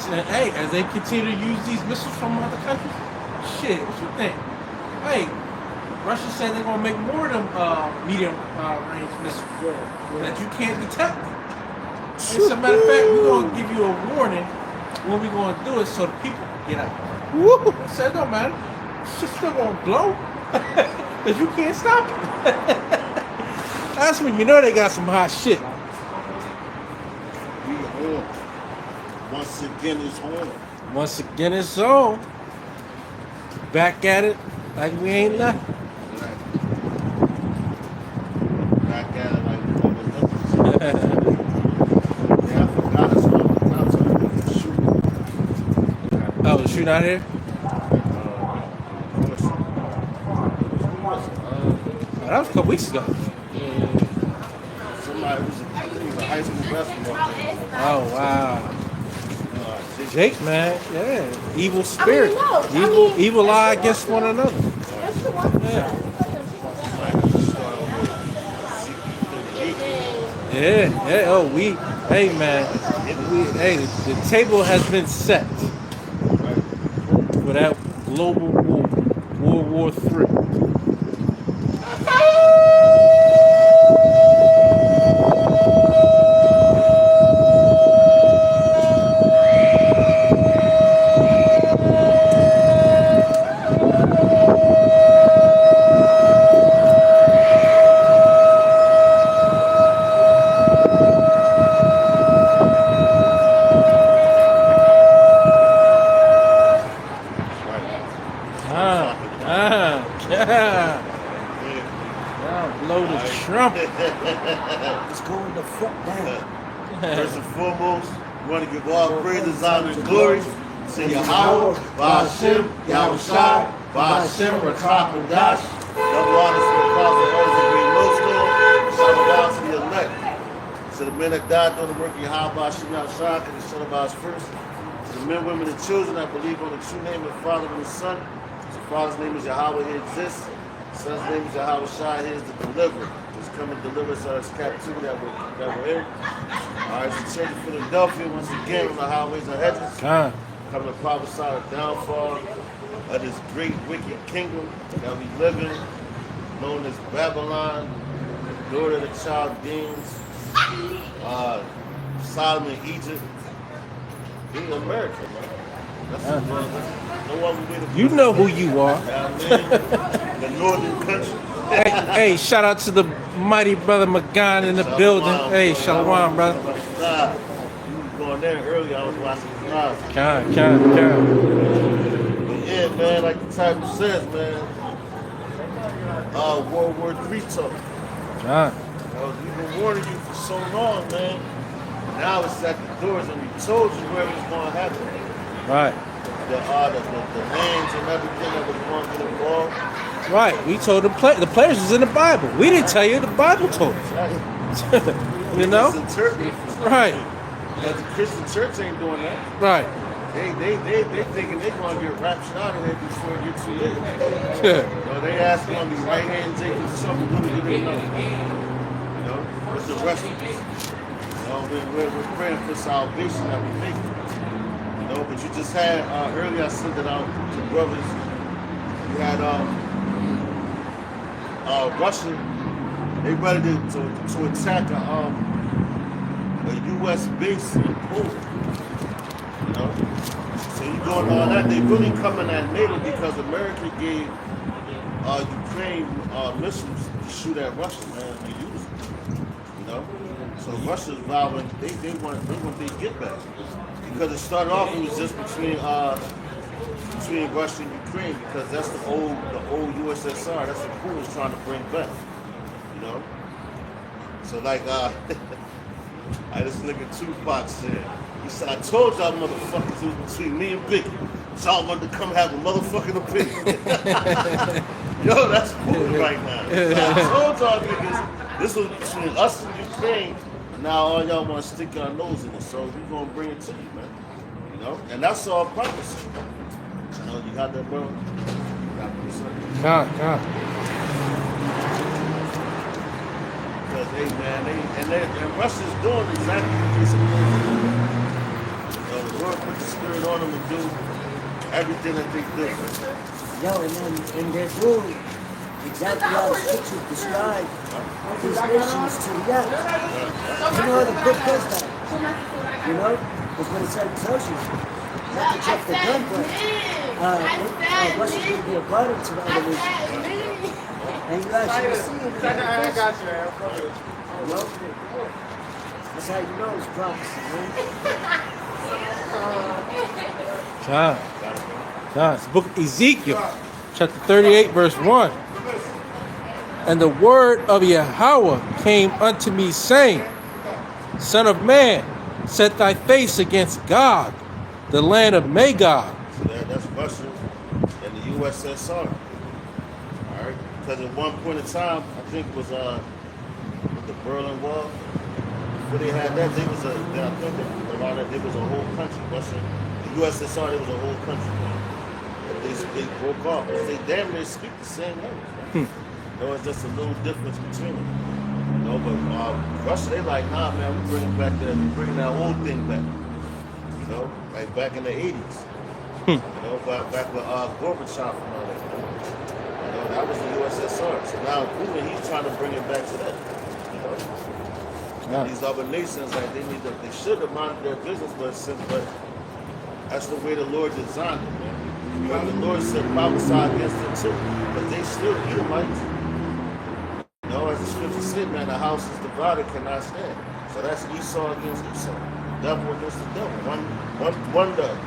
Hey, as they continue to use these missiles from other countries, shit, what you think? Hey, Russia said they're gonna make more of them medium range missiles that you can't detect. As a matter of fact, we're gonna give you a warning when we're gonna do it so the people can get out. Woo. I said, no man, shit's still gonna blow. Cause you can't stop it. That's when you know they got some hot shit. We on. Once again, it's on. Once again, it's on. Back at it like we ain't left. Right. Back at it like we never left. Yeah, I forgot it's on. I'm talking about the shooting. Oh, the shooting out here? That was a couple weeks ago. Somebody was a high school basketball player. Oh, wow. Jake, man, yeah. Evil spirit. Evil eye against one another. Yeah. Yeah. Oh, hey, man. The table has been set for that global war, World War III. Blow the trumpet. It's going the fuck down. First and foremost, we want to give all praise, honor, and glory to Yahweh, Ba'ashem, Yahushai, Ba'ashem, Rakah, and Dash. Double honors to the cause of those of great millstone. Shout out to the elect. To the men that died doing the work of Yahweh, Ba'ashem, Yahushai, and the Son of us first. To the men, women, and children that believe on the true name of the Father and the Son. The Father's name is Yahweh, He exists. The Son's name is Yahweh Shai, He is the deliverer. He's come and deliver us out of this captivity that we're in. All right, it's the Church of Philadelphia, once again, on the highways and hedges. Coming to prophesy the downfall of this great wicked kingdom that we live in, known as Babylon, the daughter of the Chaldeans, Solomon, Egypt. Being America, man. That's no other way to You know who you are. The northern country. Hey, shout out to the mighty brother Magan in the building. Hey, shalom, brother. You was going there earlier, I was watching the live. Con. But yeah, man, like the title says, man, World War III talk. We've been warning you for so long, man. Now it's at the doors, and we told you where it was going to happen. Right. The names and everything that was going to get involved. Right. We told the players was in the Bible. We didn't tell you. The Bible told us. You know? Right. But the Christian church ain't doing that. Right. They thinking they're going to get raptured out of here before it gets too late. They ask going to be right hand Jacob something to do with it. You know, what's the rest of it? We're praying for salvation that we make. You know, but you just had earlier I sent it out to brothers. You had Russia. They ready to attack a U.S. base in Poland. You know, so you doing all that. They really coming at NATO because America gave Ukraine missiles to shoot at Russia, man. We use it. You know. So Russia's vowing they want their get back because it started off it was just between Russia and Ukraine because that's the old USSR. That's what Putin's trying to bring back. You know. So like I just look at Tupac said. He said, "I told y'all motherfuckers it was between me and Biggie. Y'all wanted to come have a motherfucking opinion." Yo, that's Putin right now. So I told y'all niggas this was between us and Ukraine. Now all y'all want to stick your nose in it, so we're gonna bring it to you, man. You know, and that's all prophecy. You know, you got that, bro. Because hey, man, and Russia's doing exactly what they're supposed to do. The world put the spirit on them to do everything that they do. Yo, and they're doing exactly how the scriptures describe these nations to react. You know how the book does that. You know? Because what it said tells you not to jump the gun, but Russia could be a burden to the other nations. And you actually see it. I got you, man. You know? That's how you know it's prophecy, man. John, it's the book of Ezekiel, chapter 38, verse 1. And the word of Yahweh came unto me, saying, Son of man, set thy face against Gog, the land of Magog. So that's Russia and the USSR. All right, because at one point in time, I think it was with the Berlin Wall. Before they had that, they was a lot of it was a whole country. Russia, the USSR, it was a whole country. But they broke off. They damn near speak the same language. You know, it's just a little difference between them. You know, but Russia, they like, nah, man, we bringing that old thing back. You know, like back in the 80s. You know, back with Gorbachev and all that. You know, that was the USSR. So now Putin, he's trying to bring it back to that. You know, and these other nations, like they should have minded their business, but that's the way the Lord designed it, man. You know, the Lord said prophesy against them too, but they still Edomites. You know, as the scripture said, man, the house is divided, cannot stand. So that's Esau against Esau. Devil against the devil.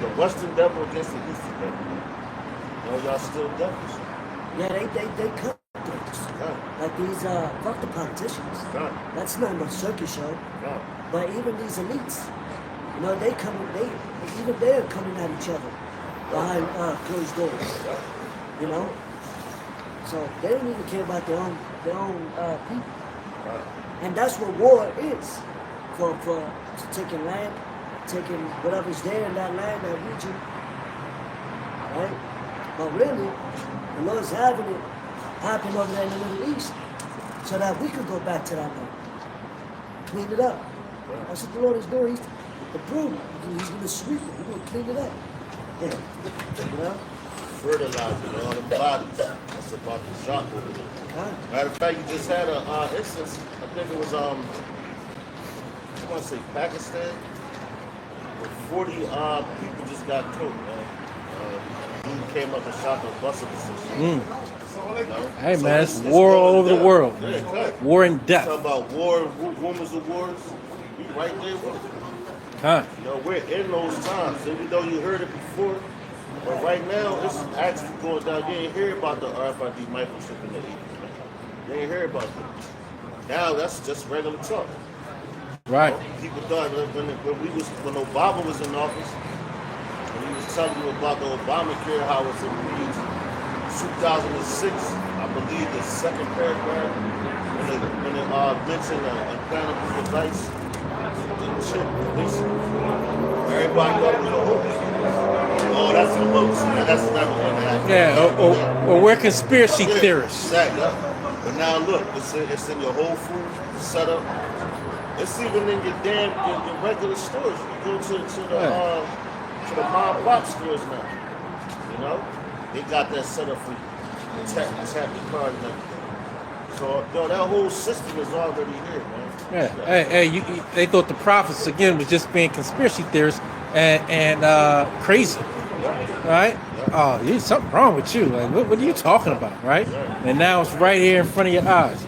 The western devil against the eastern devil. You know, y'all still devils. Yeah, they cut things. Like these, fuck the politicians. That's not no circus show. But even these elites, you know, they're coming at each other behind closed doors. You know? So they don't even care about their own people. And that's what war is. For taking land, taking whatever's there in that land, that region. Right? But really, the Lord's having it happen over there in the Middle East so that we could go back to that land. Clean it up. That's what the Lord is doing. He's the broom. He's going to sweep it. He's going to clean it up. Yeah. You know? Fertilizing all the bodies. That's about the shop over there. Matter of fact, you just had a instance, I think it was I want to say Pakistan, where 40 people just got killed, man. Dude came up and shot the bus of the system. You know? Hey, man, it's war all over the world. Yeah, exactly. War and death. Talking about war, rumors of wars. We right there with it. You know, we're in those times. Even though you heard it before, but right now, it's actually going down. You ain't hear about the RFID microchip in the 80s. You ain't hear about that. Now, that's just regular talk. Right. People thought when Obama was in office, when he was telling you about the Obamacare, how it's in 2006, I believe the second paragraph, when it mentioned an implantable device, the chip, everybody thought it was a hoax. Oh, that's a hoax. That's never going to happen. Yeah, or we're conspiracy theorists. Exactly. But now look, it's in your Whole Foods setup. It's even in your regular stores. You go to the mom and pop stores now. You know, they got that set up for you. Tap the card and everything. So that whole system is already here, man. Yeah. Hey, they thought the prophets again was just being conspiracy theorists and crazy, right? Oh, there's something wrong with you. Like, what are you talking about, right? And now it's right here in front of your eyes.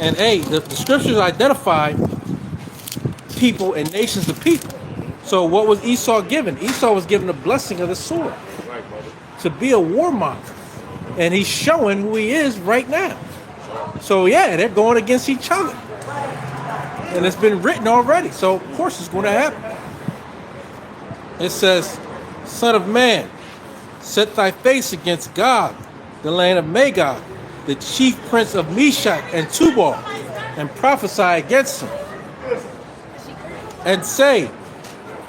And hey, the scriptures identify people and nations of people. So what was Esau given? Esau was given the blessing of the sword to be a warmonger. And he's showing who he is right now. So yeah, they're going against each other. And it's been written already. So of course it's going to happen. It says, Son of man, set thy face against Gog, the land of Magog, the chief prince of Meshach and Tubal, and prophesy against him. And say,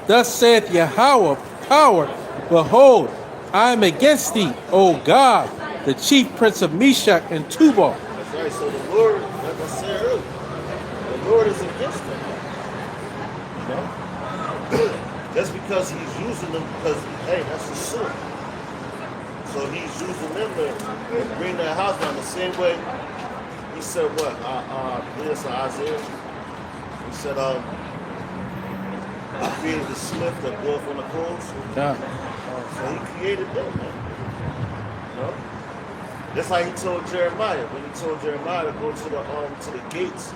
Thus saith Yahweh, power, behold, I am against thee, O God, the chief prince of Meshach and Tubal. That's right. So the Lord, like I said earlier, the Lord is against them. You know? Just because he's using them, because, hey, that's his son. So he's using them to bring that house down the same way. He said what? This Isaiah. He said, I created the smith that goeth on the coals. Yeah. So he created them, man. You know? Just like he told Jeremiah, when he told Jeremiah to go to the gates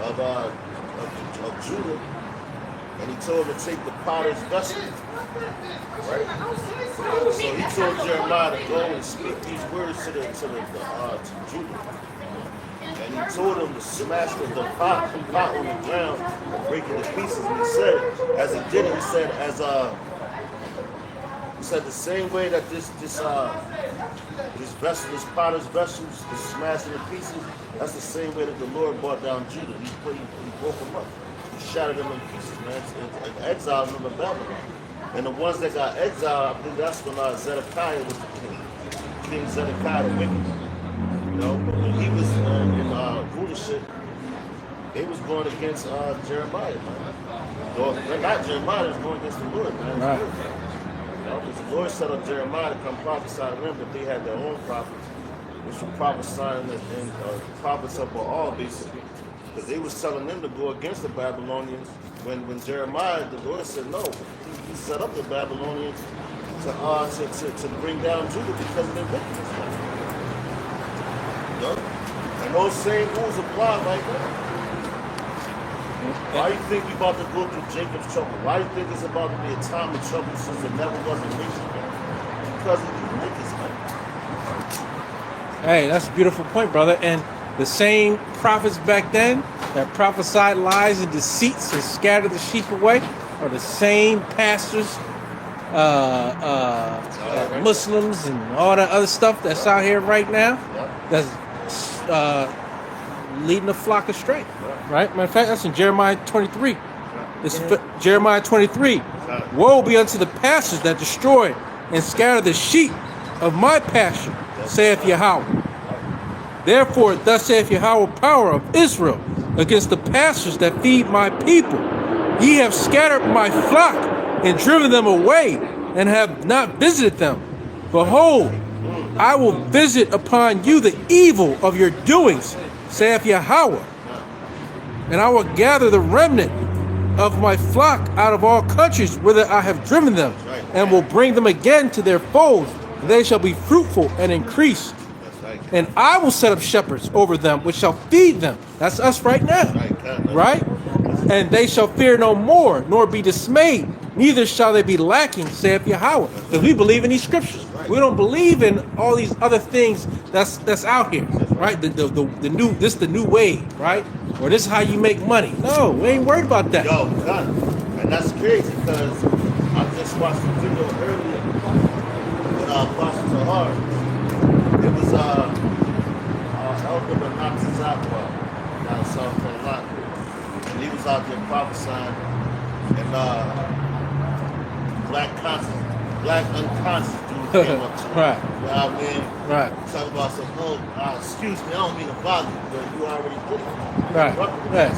of Judah, and he told him to take the potter's vessel. Right? So he told Jeremiah to go and speak these words to Judah. And he told him to smash the pot on the ground and break it to pieces. And he said, as he did it, he said the same way that this vessel, this potter's vessel is smashed into pieces, that's the same way that the Lord brought down Judah. He broke them up. He shattered them in pieces, man, and exiled them to Babylon. And the ones that got exiled, I think that's when Zedekiah was the king. King Zedekiah, the wicked. You know, but when he was in rulership, they was going against Jeremiah, man. Not Jeremiah, they was going against the Lord, man. Right. You know, because the Lord set up Jeremiah to come prophesy to them, but they had their own prophets, which were prophesying and prophets of Baal, basically. Because they was telling them to go against the Babylonians. When Jeremiah, the Lord said no, he set up the Babylonians to bring down Judah because of their wickedness. You know? And those same rules apply right now. Why do you think we about to go through Jacob's trouble? Why do you think it's about to be a time of trouble since it never was a nation? Because of these niggas, man. Hey, that's a beautiful point, brother. And the same prophets back then that prophesied lies and deceits and scattered the sheep away are the same pastors, Muslims and all that other stuff that's out here right now that's leading the flock astray. Right? Matter of fact, that's in Jeremiah 23. This is Jeremiah 23. Woe be unto the pastors that destroy and scatter the sheep of my pasture, saith Yahweh. Therefore, thus saith Yahweh, power of Israel, against the pastors that feed my people. Ye have scattered my flock and driven them away, and have not visited them. Behold, I will visit upon you the evil of your doings, saith Yahweh. And I will gather the remnant of my flock out of all countries whither I have driven them, and will bring them again to their folds, and they shall be fruitful and increase. And I will set up shepherds over them, which shall feed them. That's us right now, right? And they shall fear no more, nor be dismayed. Neither shall they be lacking, saith Yahweh. Because we believe in these scriptures. We don't believe in all these other things that's out here, right? The new way, right? Or this is how you make money. No, we ain't worried about that. Yo, none. And that's crazy because I just watched a video earlier with Pastor Tahar. It was Elder Benatazakwa out of South Carolina. And he was out there prophesying, and black unconscious dude came up to him. Right. You know what I mean? Right. Talking about some, excuse me, I don't mean to bother you, but you already did it. Right. Right.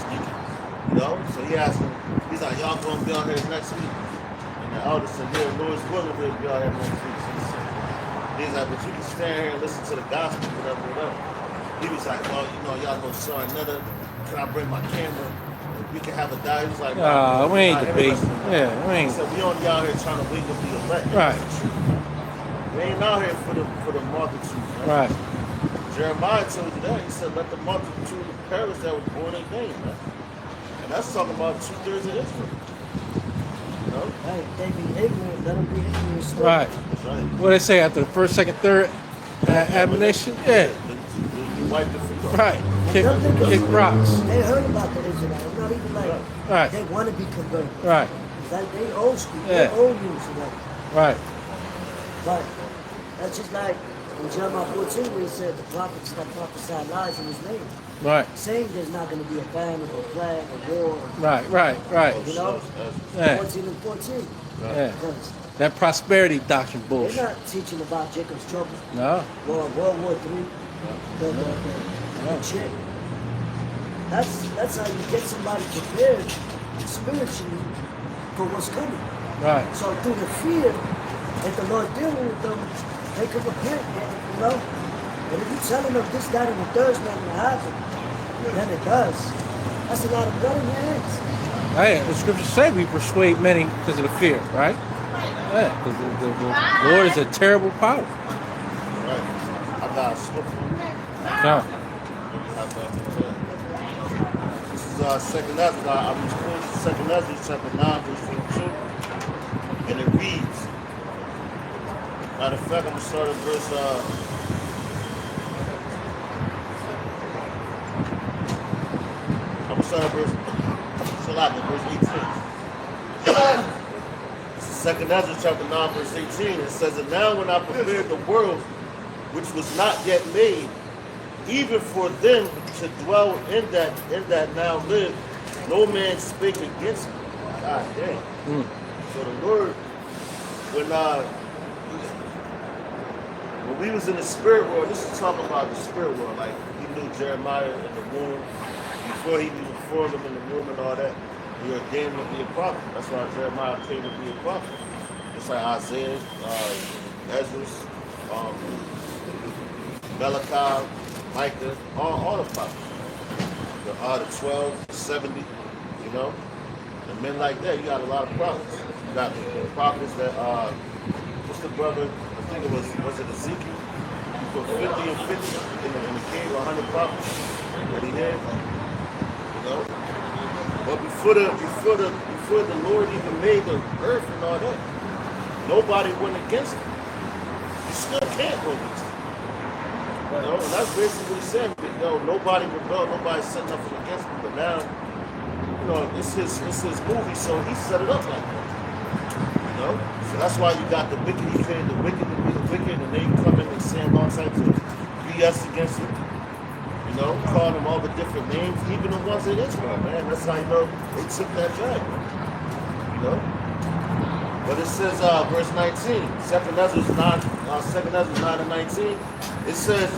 You know? So he asked him, he's like, y'all gonna be out here next week? And the elder said, yeah, Lord's willing, we'll be out here next week. He's like, but you can stand here and listen to the gospel, whatever. He was like, well, you know, y'all gonna show another, can I bring my camera? We can have a diet. He was like, we ain't debating. Yeah, we ain't. He said, we only out here trying to wake up the elect. Right. We ain't out here for the multitude. Man. Right. Jeremiah told you that. He said, let the multitude perish that was born in vain, man. And that's talking about 2/3 of Israel. You know? Right, they be ignorant, let them be ignorant. Still. Right. That's right. What they say after the first, second, third admonition? Yeah. You wipe the feet off. Right. Kick rocks. They heard about the Israelites, not even like Right. they want to be converted. Right. Like they old school, Yeah. they old news, you know. Right. But that's just like in Jeremiah 14 where he said the prophets that prophesy lies in his name. Right. Saying there's not going to be a famine or a plague or war. Right. You know? Yeah. 14 and 14. Yeah. Because That prosperity doctrine they're bullshit. not teaching about Jacob's trouble No. or World War III. The chick. That's how you get somebody prepared spiritually for what's coming. Right. So through the fear that the Lord dealing with them, they can repent, you know? And if you're telling them this, that, and the third's not going to happen, then it does. That's a lot of blood in your hands. Hey, the scriptures say we persuade many because of the fear, right? Yeah, because the Lord is a terrible power. Right. I got a slip one. Yeah. This is Second Ezra. I was quoting Second Ezra chapter 9, verse 42. And it reads, matter of fact, I'm going to start at verse, verse 18. This is Second Ezra chapter 9, verse 18. It says, and now when I prepared the world, which was not yet made, even for them to dwell in that now live, no man spake against me. God dang. So the Lord, when we was in the spirit world, this is talking about the spirit world, like he knew Jeremiah in the womb, before he even formed him in the womb and all that, he ordained him to be a prophet. That's why Jeremiah came to be a prophet. It's like Isaiah, Ezra, Malachi, Micah, all the prophets. The 12, 70, you know? And men like that, you got a lot of prophets. You got the prophets that, what's the brother, I think it was it Ezekiel? He put 50 and 50 in the cave, 100 prophets that he had, you know? But before the Lord even made the earth and all that, nobody went against him. You still can't go against him. You know, and that's basically what he said. You know, nobody rebelled, nobody said nothing against him, but now, you know, it's his movie, so he set it up like that. You know? So that's why you got the wicked, he created the wicked to be the wicked, and they come in and saying all types of BS against him. You know, calling them all the different names, even the ones in Israel, man. That's how you know they took that drag. You know? But it says, verse 19, 2nd Ezra 9 and 19, it says,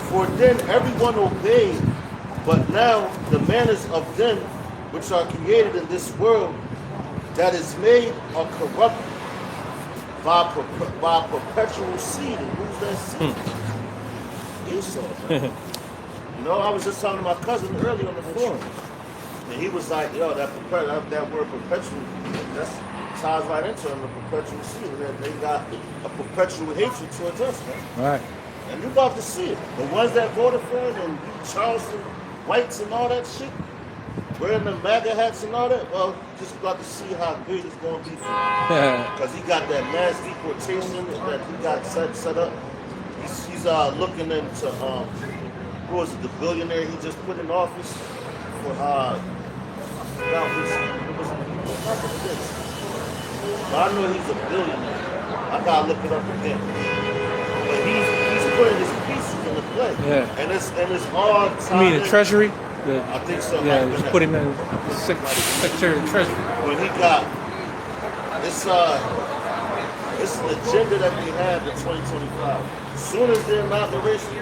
for then everyone obeyed, but now the manners of them which are created in this world that is made are corrupted by perpetual seed. And who's that seed? Esau, man. You know, I was just talking to my cousin earlier on the phone, and he was like, yo, that word perpetual, that's ties right into them, the perpetual seed. They got a perpetual hatred towards us, man. Right. And you're about to see it. The ones that voted for it, and Charleston Whites and all that shit, wearing the MAGA hats and all that, well, just about to see how big it's going to be for him. Because he got that mass deportation that he got set up. He's looking into, who was it, the billionaire he just put in office for, but I know he's a billionaire. I gotta look it up again. But he's putting his pieces into play. Yeah. And it's all time. You mean the Treasury? I think so. Yeah, just put him in the Secretary of Treasury. When he got it's an agenda that we have in 2025. As soon as the inauguration,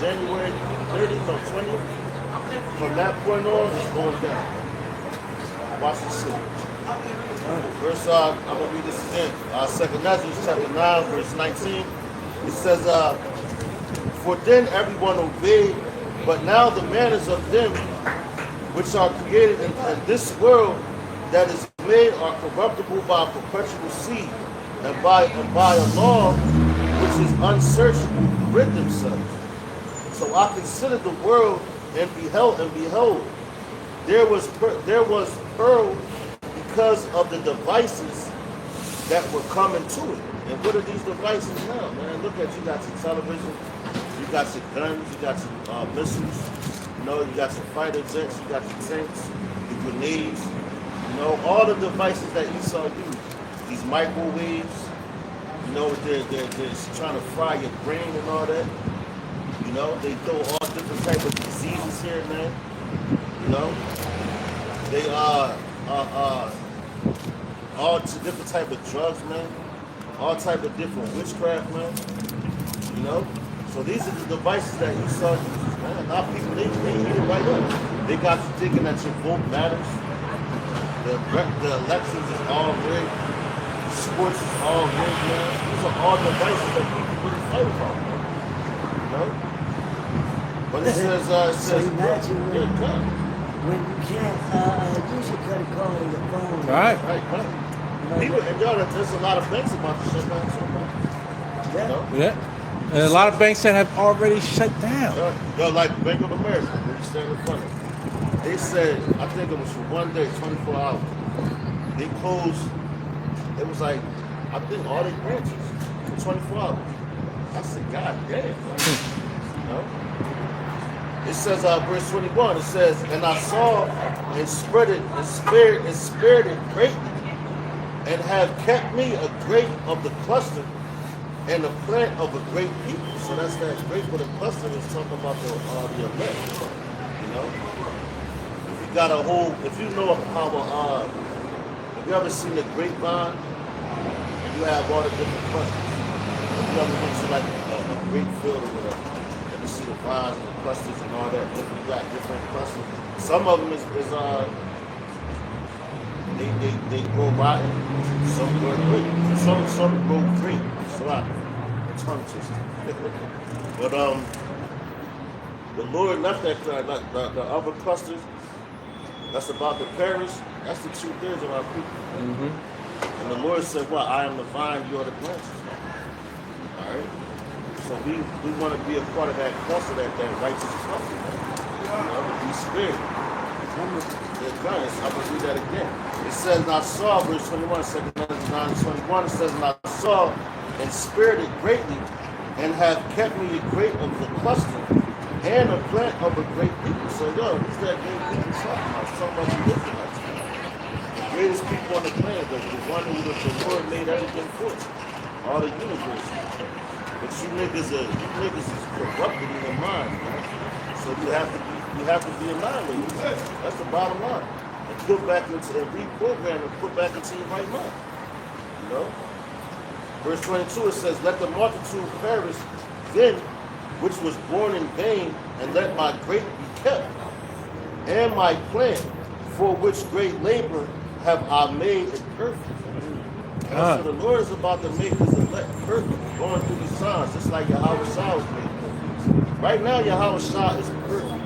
January 30th or 20th, from that point on, it's going down. Watch this shit. Verse, I'm going to read this again. 2nd Ezra chapter 9, verse 19. It says, for then everyone obeyed, but now the manners of them which are created in this world that is made are corruptible by perpetual seed, and by a law which is unsearchable rid themselves. So I considered the world and behold, there was pearl because of the devices that were coming to it. And what are these devices now, man? Look at you got your television, you got your guns, you got your missiles, you know, you got your fighter jets, you got your tanks, your grenades, you know, all the devices that Esau used. These microwaves, you know, they're trying to fry your brain and all that. You know, they throw all different types of diseases here, man. You know, they all different type of drugs, man. All type of different witchcraft, man. You know, so these are the devices that Esau uses, man. A lot of people they eat it right up. They got you thinking that your vote matters. The elections is all rigged. Sports is all rigged now. These are all devices that people really fight about. You know? But it says, So imagine when you can't use your credit card or your phone. Right. People, and y'all, there's a lot of banks about to shut down too, man. Yeah. You know? Yeah. And a lot of banks that have already shut down. Yo, like Bank of America, when you stand in front of it. They said, I think it was for one day, 24 hours. They closed, it was like, I think all their branches for 24 hours. I said, God damn. You know? It says, verse 21, it says, and I saw and spread it and spared it greatly, and have kept me a great of the cluster and the plant of a great people. So that's that great for the cluster is talking about the elect. You know? If you got a whole, if you know how, have you ever seen the grapevine? And you have all the different clusters. If you ever went to like a grape field or whatever, and you see the vines and the clusters and all that, you got different clusters. Some of them is they grow rotten, some grow great, some grow great. So tongue twister. But the Lord left that like the other clusters. That's about the parish. That's the 2/3 of our people. Mm-hmm. And the Lord said, "Well, I am the vine, you are the branches." All right. So we want to be a part of that cluster, that righteous cluster. You know, be spared. I'm going to read that again. It says, and I saw, verse 21, 2 Corinthians 9:21, it says, and I saw and spared it greatly, and have kept me a great of the cluster, and a plant of a great people. So, yo, who's that great people talking about? It's talking about the Israelites. The greatest people on the planet, the one who the Lord made everything for. All the universe. But you niggas is corrupted in your mind, man. So you have to be annihilated. That's the bottom line. And put back into and reprogram and put back into your right mind. You know? Verse 22 it says, let the multitude perish then which was born in vain, and let my grape be kept, and my plant, for which great labor have I made it perfect. So the Lord is about to make his elect perfect, going through these signs, just like Yahweh Shah was made perfect. Right now, Yahweh Shah is perfect.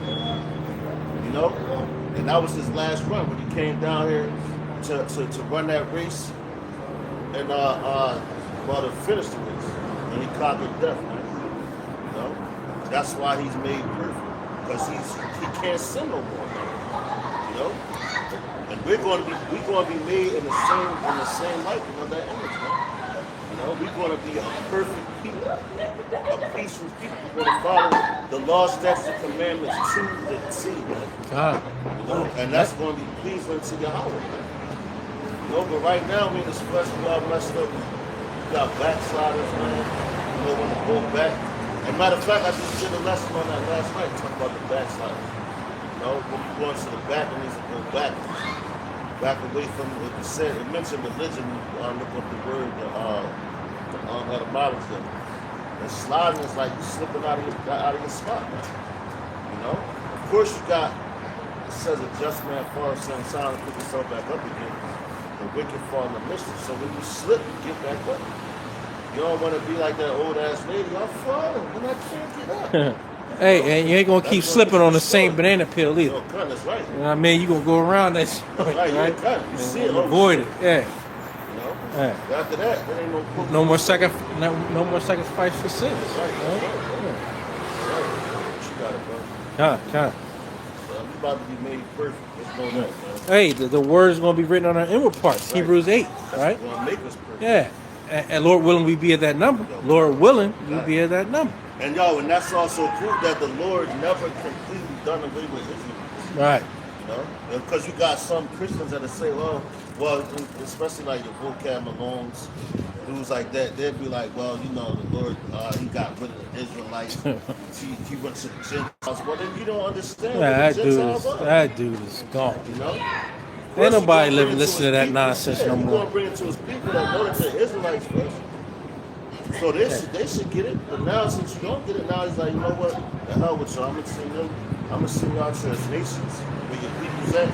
You know? And that was his last run when he came down here to run that race and to finish the race. And he conquered death, man. You know? That's why he's made perfect. Because he can't sin no more, man. You know? And we're going to be made in the same likeness of that image, man. You know, we're going to be a perfect people, a peaceful people. We're going to follow the law, statutes, and commandments to the T, man. You know, and that's going to be pleasing to Yahweh, man. You know, but right now, we in this flesh, we all messed up. We got backsliders, man. You know, when we go back. And matter of fact, I just did a lesson on that last night, talking about the backsliders. You know, when we go into the back, it needs to go back away from what you said. It mentioned religion. Look up the word, the etymology of it. And sliding is like you slipping out of your spot, man. You know? Of course, you got, it says a just man falls sometime and pick yourself back up again. The wicked fall in the mischief. So when you slip, you get back up. You don't want to be like that old ass lady. I'm falling and I can't get up. Hey, and you ain't gonna keep slipping on the same banana peel either. No, that's right. You know what I mean? You gonna go around that shit, right? You see it, avoid it. Yeah. You know? After that, there ain't no more sacrifice for sins. Right. Right. Right. You got it, bro. Con. We about to be made perfect. Let's know that, man. Hey, the word is gonna be written on our inward parts. Right. Hebrews 8, right? Gonna make us perfect. Yeah. And Lord willing, we be at that number. Lord willing, we be at that number. And and that's also proof that the Lord never completely done away with Israel. Right. You know? Because you got some Christians that say, well, especially like your vocab Malones, dudes like that, they'd be like, well, you know, the Lord, he got rid of the Israelites. he went to the Gentiles. Well, then you don't understand what the Gentiles are. That dude is gone. You know? Ain't nobody listening to that nonsense no more. He's going to bring it to his people that know that they're Israelites first. So they should get it. But now since you don't get it, now he's like, you know what? The hell with y'all. I'm going to send y'all to as nations where your people's at.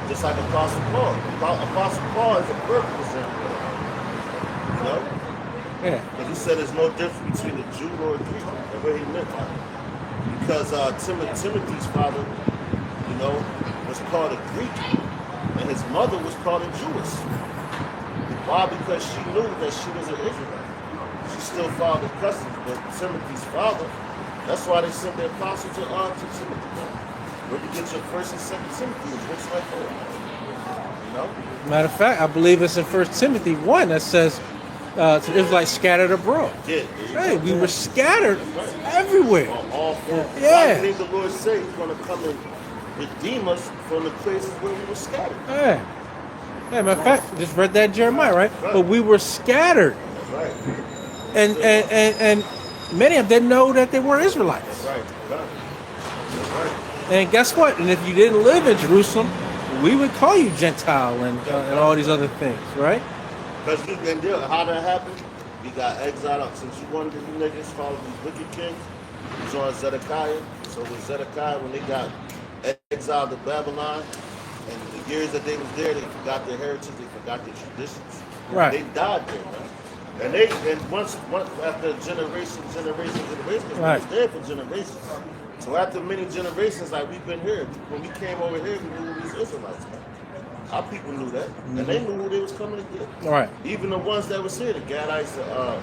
Just like Apostle Paul. Apostle Paul is a perfect example. You know? Yeah. Because he said there's no difference between a Jew or a Greek. The way he meant that. Because Timothy's father, you know, was called a Greek, and his mother was called a Jewess. Why? Because she knew that she was an Israelite. She still followed the customs, but Timothy's father, that's why they sent the apostle to Timothy. Where you get your first and second Timothy, it looks like that. You know? Matter of fact, I believe it's in 1 Timothy 1 that says to the Israelites scattered abroad. Yeah. Hey, we were scattered everywhere. All four. Yeah. I think the Lord said He's going to come and redeem us from the places where we were scattered. Yeah. Yeah, matter of fact, just read that in Jeremiah, right? But we were scattered. That's right. And many of them didn't know that they were Israelites. That's right. That's right. And guess what? And if you didn't live in Jerusalem, we would call you Gentile and all these other things, right? Because how that happened, we got exiled out. Since you wanted to do niggas follow these wicked kings, you joined Zedekiah. So with Zedekiah, when they got exiled to Babylon, and the years that they was there, they forgot their heritage, they forgot their traditions. Right. They died there, man. And once after generations, we Right. was there for generations. So after many generations, like we've been here, when we came over here, we knew we was Israelites, man. Our people knew that, and they knew who they was coming to get. All right. Even the ones that was here, the Gadites,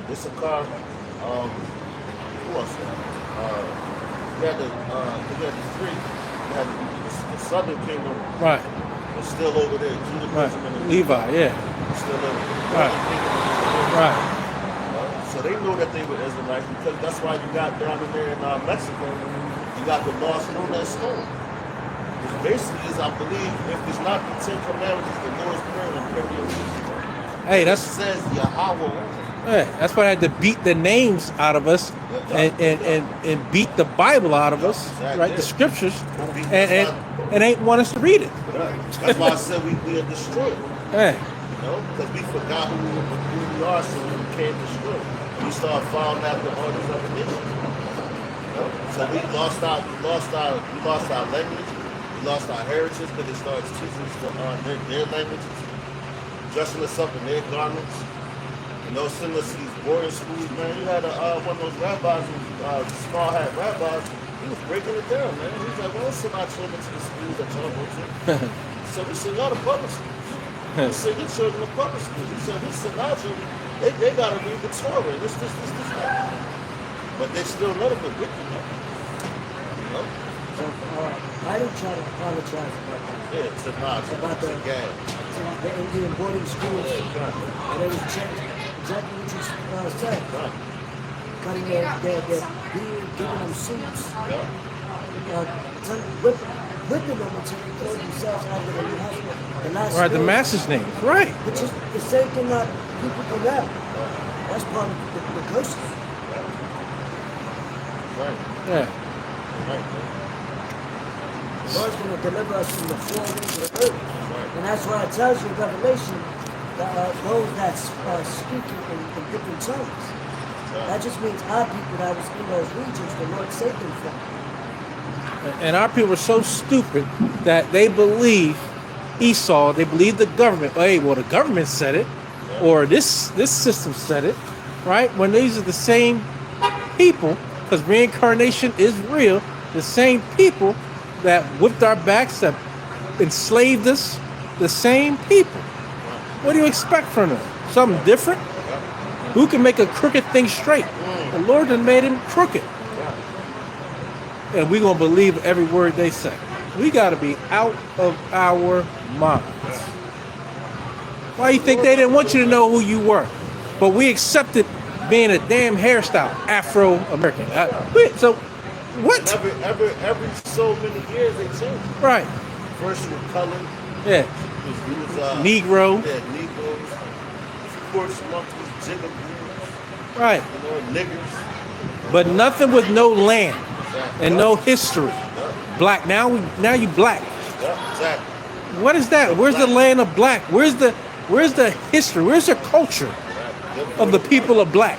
Issachar, who else? We had the three. We had the southern kingdom. Right. Was still over there. Judah, Right. Benjamin, and Levi, yeah. still over there. Right. Right. So they knew that they were Israelites because that's why you got down in there in Mexico, you got the law stone that stone. Which basically is, I believe, if it's not the Ten Commandments, it's the Lord's Prayer and Prayer. Hey, It that's says Yahweh. yeah, that's why I had to beat the names out of us and beat the Bible out of us, right? The scriptures, and ain't want us to read it. That's why I said we are destroyed. Hey, You know, because we forgot who we are, so we became destroyed. We started following after all these other nations. You know? So we lost our language, we lost our heritage, because they started teaching us their languages, dressing us up in their garments. You know, sending us to these boarding schools, man. You had one of those rabbis, small hat rabbis, he was breaking it down, man. He was like, well, let's send our children to the schools that y'all go to. So we send y'all to public schools. We send your children to public schools. He said, we send our children, they got to read the Torah, this, that. But they still none of it wicked, man. You know? So, I don't try to apologize about that. Yeah, it's About the gang. The Indian boarding schools, Yeah, and it was checked exactly what you said. right. Cutting their beard, giving them suits, Yeah. whipping them until they throw themselves out of the hospital. The last right, the word, master's name, right? which is the same thing that people do now. That's part of the curses. Right. Yeah. Right. The Lord's going to deliver us from the four winds of the earth. And that's why it tells you in Revelation that those that speak in different tongues. That just means our people that was in those regions, the Lord saved them from. And our people are so stupid that they believe Esau, they believe the government. Hey, well, the government said it, or this system said it, right? When these are the same people, because reincarnation is real, the same people that whipped our backs, that enslaved us, the same people. What do you expect from them? Something different? Who can make a crooked thing straight? The Lord has made him crooked. And we're going to believe every word they say. We got to be out of our minds. Why do you think they didn't want you to know who you were? But we accepted being a damn hairstyle, Afro-American. So, what? Every so many years they changed. Right. First you were colored. Yeah. It was, Negro. Yeah, Negroes. Of course, monkeys, jigaboos. Right. You know, niggers. But nothing with no land and no history. Black. Now you black. Yeah, exactly. What is that? Where's the land of black? Where's the history? Where's the culture of the people of black?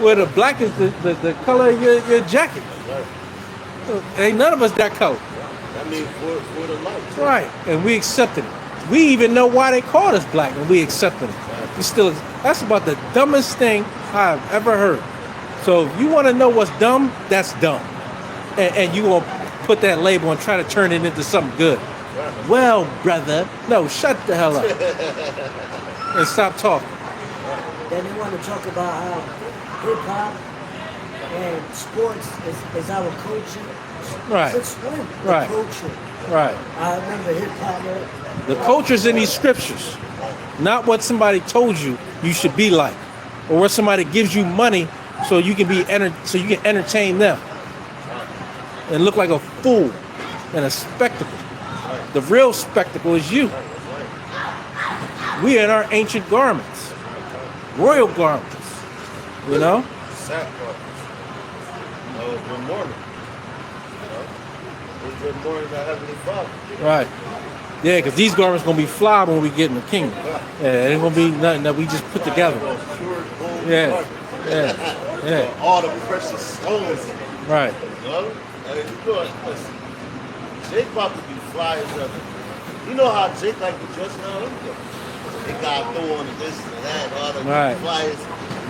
Where the black is the color of your jacket. Ain't none of us that color. I mean, for the light. Right, and we accepted it. We even know why they called us black, and we accepted it. We still. That's about the dumbest thing I've ever heard. So if you want to know what's dumb, that's dumb, and you gonna put that label and try to turn it into something good. Well, brother, no, shut the hell up and stop talking. Then they want to talk about how hip hop and sports is our culture. Right. Since when? The Right. culture. Right. I remember hip hop. The culture's in these scriptures, not what somebody told you should be like, or what somebody gives you money so you can so you can entertain them and look like a fool and a spectacle. The real spectacle is you. We in our ancient garments, royal garments, you know. Sackcloth. Good morning. Good morning, our Heavenly Father. Right. Yeah, because these garments gonna be fly when we get in the kingdom. Yeah, it ain't gonna be nothing that we just put together. Pure gold Yeah. garment. Yeah. All the precious stones. Right. You know? Hey, you know, listen, Jake about to be fly as ever. You know how Jake like to dress now? They got to throw on this and that, all the Right. flyers,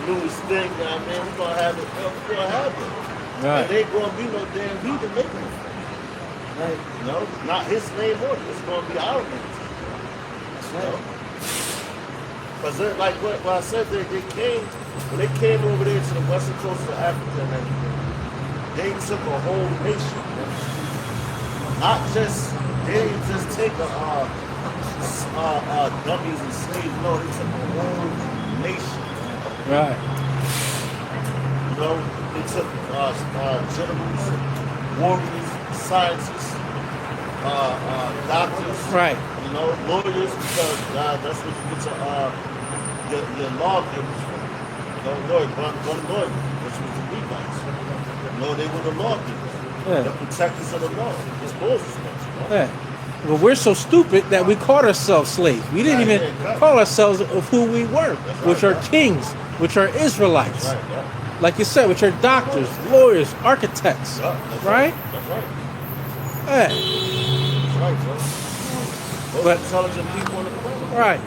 newest thing, you know what I mean? We're going to have it. We're going to have it. Right. And there ain't going to be no damn heathen making it. Right. You know? Not his name or it's going to be our name. That's You know? right. Because like what I said, when they came over there to the western coast of Africa and everything, they took a whole nation. Not just, they didn't just take dummies and slaves, no, they took a whole nation. Right. You know, they took generals, warriors, scientists, doctors, Right. you know, lawyers, because that's what you get your lawgivers from. You know, one lawyer, which was the Levites. You know, they were the lawgivers, Yeah. the protectors of the law. It's Moses, you know? Yeah. But we're so stupid that we called ourselves slaves. We didn't even call ourselves of who we were, which are kings, which are Israelites. Right, yeah. Like you said, which are doctors, lawyers, architects. Yeah, that's Right? That's right. Yeah. That's right, bro. Most But- intelligent people on the planet. Right.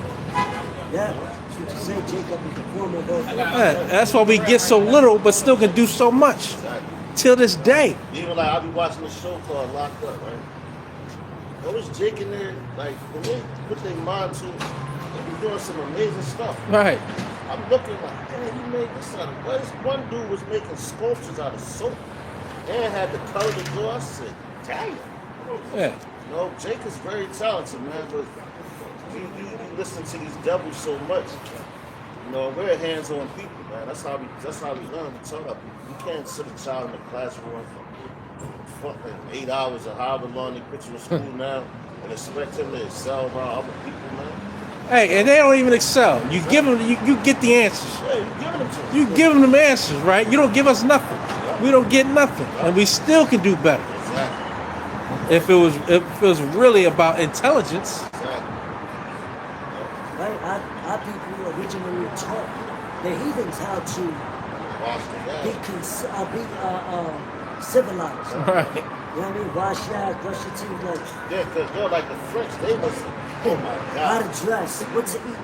Yeah. That's what you say, Jacob is the former of those. Yeah. That's why we get so little, but still can do so much. Exactly. Till this day. Even like I be watching a show called Locked Up, right? Those Jake in there, like when they put their mind to it, they be doing some amazing stuff. Right. I'm looking like, damn, you made this out of what? This one dude was making sculptures out of soap and had the color to go. I said, damn. Yeah. No, Jake is very talented, man, but you listen to these devils so much. You know, we're hands-on people, man. That's how we learn. We tell our people. You can't sit a child in the classroom for fucking 8 hours or however long they put you in school now and expect him to excel around other people, man. Hey, and they don't even excel. You give them, you get the answers. Yeah, you giving them to them. You give them answers, right? You don't give us nothing. We don't get nothing, and we still can do better. Exactly. If it was really about intelligence. Exactly. Right? Our people originally taught the heathens how to Wash the be, civilized. Right. You know what I mean? Wash your ass, brush your teeth, like Yeah, because they're like the French. They was, oh my how God. to dress, what to eat.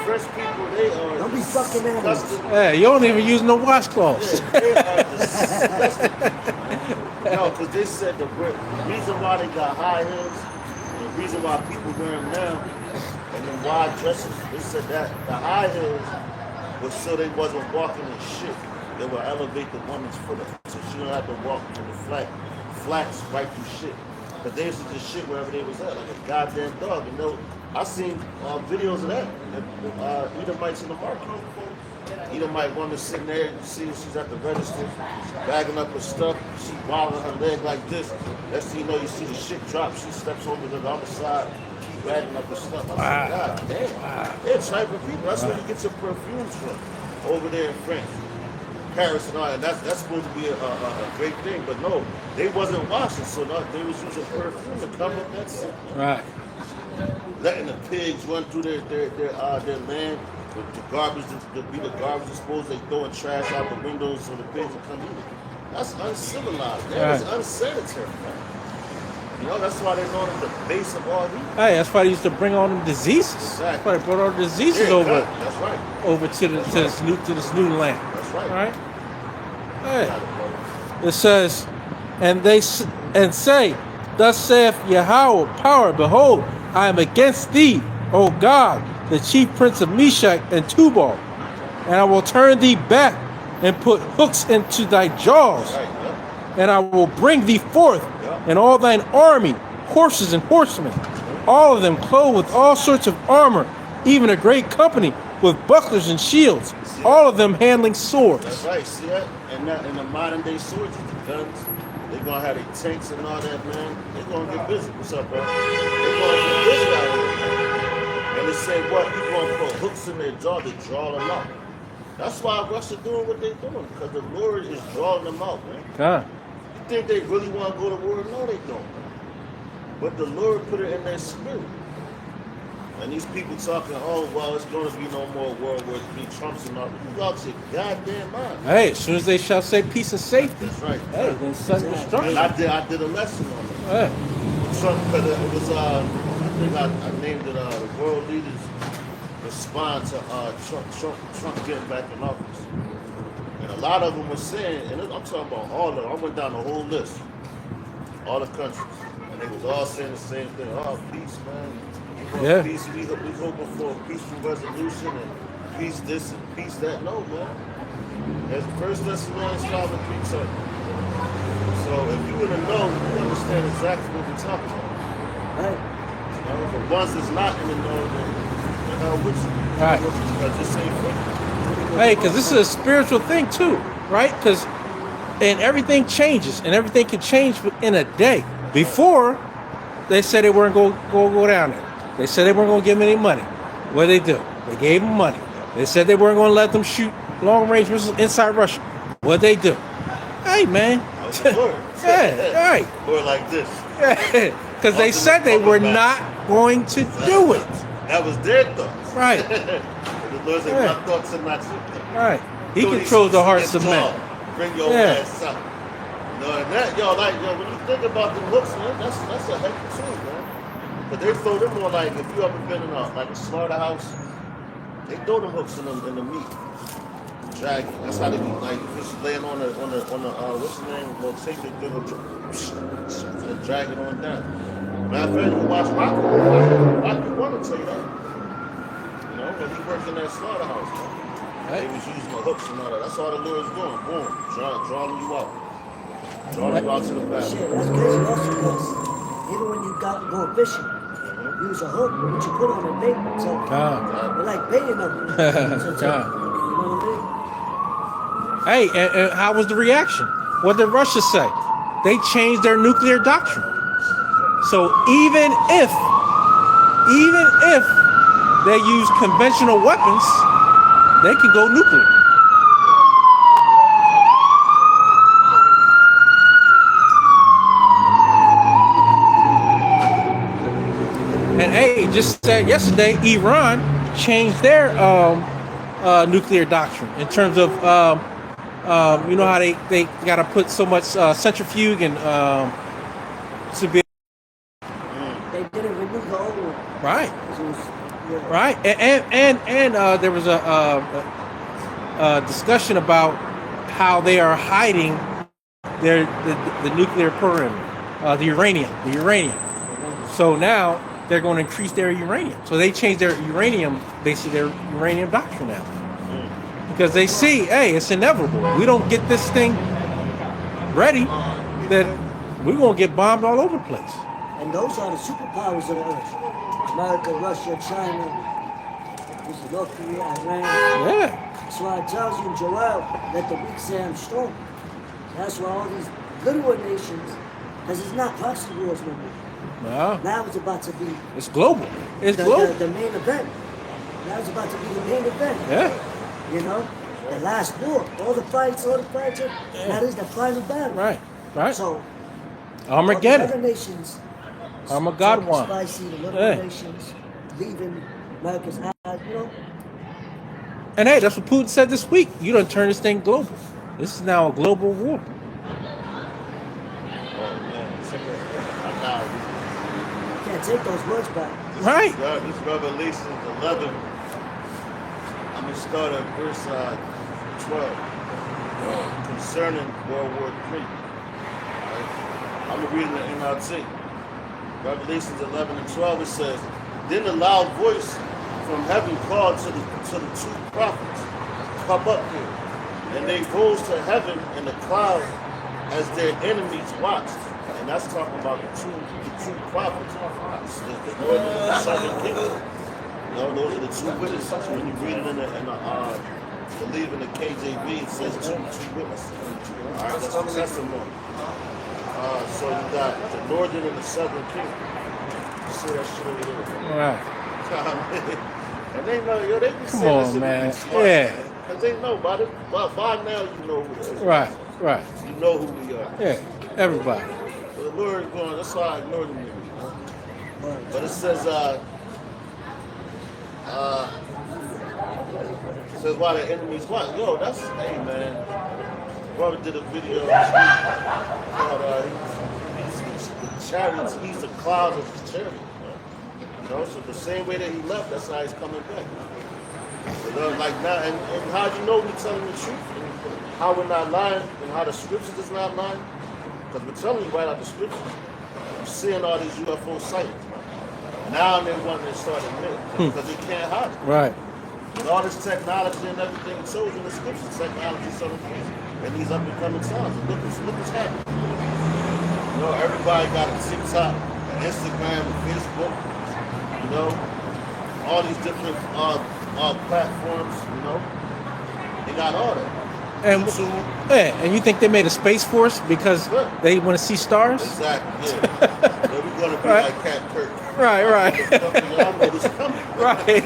French people, they are Don't be fucking animals. disgusting. Yeah, you don't even use no washcloths. Yeah, they are disgusting. No, because they said the reason why they got high heels, the reason why people wear them now, and then wide dresses, they said that the high heels was so they wasn't walking in shit. They would elevate the woman's foot up, so she don't have to walk to the flats right through shit. But they used to just shit wherever they was at, like a goddamn dog. You know, I seen videos of that. Edomites in the market. Edomite woman sitting there, you see she's at the register, bagging up her stuff. She wobbling her leg like this. Next thing you know, you see the shit drop. She steps over to the other side, keep bagging up her stuff. I said, God damn. They're type of people. That's where you get your perfumes from. Over there in France. Paris and all that. That's supposed to be a great thing, but no, they wasn't washing, so they was using perfume to cover up that shit. Right. Letting the pigs run through their land, the garbage to be the garbage disposal. They throwing trash out the windows so the pigs will come in. That's uncivilized. That is Right. unsanitary. Man. You know, that's why they're known as the base of all evil. Hey, that's why they used to bring all them diseases. Exactly. That's why they brought all the diseases Yeah, over That's right. over to this new land. That's right. All right. Hey. Got it, brother. It says, and say, thus saith Yahweh, power, behold, I am against thee, O God, the chief prince of Meshach and Tubal, and I will turn thee back and put hooks into thy jaws, Right, yeah. and I will bring thee forth, Yeah. and all thine army, horses and horsemen, all of them clothed with all sorts of armor, even a great company with bucklers and shields, all of them handling swords. That's right, see that? And that in the modern day soldiers, the guns, they're gonna have their tanks and all that, man. They're gonna get busy. What's up, bro? They're gonna get busy out here, man. And they say what? You're gonna put hooks in their jaw to draw them out. That's why Russia doing what they're doing, because the Lord is drawing them out, man. Ah, You think they really want to go to war? No, they don't. But the Lord put it in their spirit. And these people talking, oh, well, it's going to be no more World War III, Trump's and all. You out your goddamn mind. hey, as soon as they shall say peace and safety, That's right. hey, then sudden And destruction. I did a lesson on it. Hey. Trump, because it was, I think I named it, the world leaders respond to Trump getting back in office. And a lot of them were saying, and I'm talking about all of them, I went down the whole list, all the countries, and they was all saying the same thing, oh, peace, man. Yeah. Peace, we hoping for a peaceful resolution and peace this and peace that. No, man. There's First Thessalonians 5 and 3 telling you. So if you would have known, you understand exactly what we're talking about. Right. You know, the ones that's not in the know, the hell with you. Right. Because this ain't for you. Hey, because this is a spiritual thing too, right? Because and everything changes, and everything can change in a day. Before, they said they weren't going to go down there. They said they weren't going to give them any money. What did they do? They gave them money. They said they weren't going to let them shoot long-range missiles inside Russia. What did they do? Hey, man. That's the word. Yeah, right. Or like this. Because they said they were not going to do it. That was their thoughts. Right. The Lord said, Yeah. my thoughts are not your thoughts. Right. He So controls the hearts of it's men. all, bring your Yeah. ass out. You know, and that, when you think about the hooks, man, that's a heck of a tool, man. But they throw them on, like, if you ever been in a slaughterhouse, they throw them hooks in the meat. Drag it. That's how they be, like, just laying on the what's the name? They'll take the thing and drag it on down. Matter of fact, you watch Rocky. Rocky one will tell you that. You know, when he worked in that slaughterhouse, man. They was using the hooks and all that. That's all the Lord's doing. Boom. Drawing you out. Drawing you out to the back. Shit, that's crazy also because even when you go fishing, use a hook, but you put on a bait. So you're like baiting them. So, you know what I mean? Hey, and how was the reaction? What did Russia say? They changed their nuclear doctrine. So even if they use conventional weapons, they can go nuclear. And hey, just said yesterday, Iran changed their nuclear doctrine in terms of you know how they got to put so much centrifuge and to be They didn't renew the old one. right, 'Cause it was, yeah. right, and there was a discussion about how they are hiding the nuclear program, the uranium. So now they're going to increase their uranium. So they changed their uranium, basically their uranium doctrine now. Because they see, hey, it's inevitable. We don't get this thing ready, then we're going to get bombed all over the place. And those are the superpowers of the earth. America, Russia, China, this is North Korea, Iran. Yeah. That's why it tells you in Joel, let the weak say I'm strong. That's why all these littler nations, because it's not proxy wars no more. No, Now it's about to be it's global. It's the global. main event. Now it's about to be the main event. Yeah. You know? The last war. All the fights. That is the final battle. Right. So, Armageddon. all these other nations, Armageddon one. spicy, the little Yeah. nations, leaving America's eyes, you know? And hey, that's what Putin said this week. You done turn this thing global. This is now a global war. Oh, man. I'm now and take those words back. Right. This Revelation 11. I'm going to start at verse 12 concerning World War III. Right? I'm going to read in the NLT. Revelations 11 and 12, it says, Then a loud voice from heaven called to the two prophets, Come up here. And they rose to heaven in the cloud as their enemies watched. And that's talking about the two prophets, the northern and the southern kingdom. You know, those are the two witnesses. When you read it in the believe in the KJV, it says two witnesses. All right, that's the testimony. So you got the northern and the southern kingdom. You see that shit over there? All right. And they know, yo, they be saying Come on, this shit man. be smart, Yeah. Because they know about it. By now, you know who it is. Right. You know who we are. Yeah. Everybody. So the Lord is going, that's why I ignore them. But it says, why the enemies what? Yo, that's, hey man. Brother did a video called, the chariots, he's the clouds of his chariot. You know, so the same way that he left, that's how he's coming back. So like now, and how do you know we're telling the truth? And how we're not lying, and how the scriptures is not lying? Because we're telling you right out the scriptures. I'm seeing all these UFO sightings. Now they want to start admitting because they can't hide it. Right. With all this technology and everything, it shows in the scriptures, technology is so crazy. And these up and coming times. And look what's happening. You know, everybody got a TikTok, an Instagram, a Facebook, you know, all these different platforms, you know. They got all that. And YouTube. yeah, and you think they made a space force because they want to see stars? Exactly, yeah. We're going to be Right. like Cat Kirk. Right. Y'all know this coming. Right.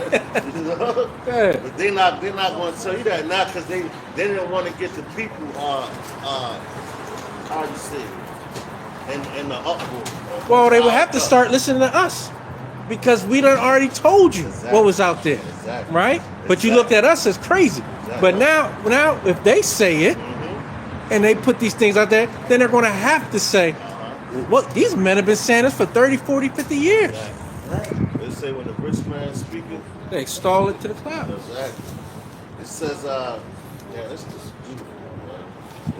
You know? Yeah. But they're not going to tell you that now because they didn't want to get the people, how you say it, in the uproar. Well, they would have to start listening to us because we done already told you what was out there, Exactly. right? But you looked at us as crazy. But now, if they say it and they put these things out there, then they're going to have to say, well, these men have been saying this for 30, 40, 50 years. Exactly. They say when the rich man speaking, They extol it to the clouds. exactly. It says, this is beautiful, man.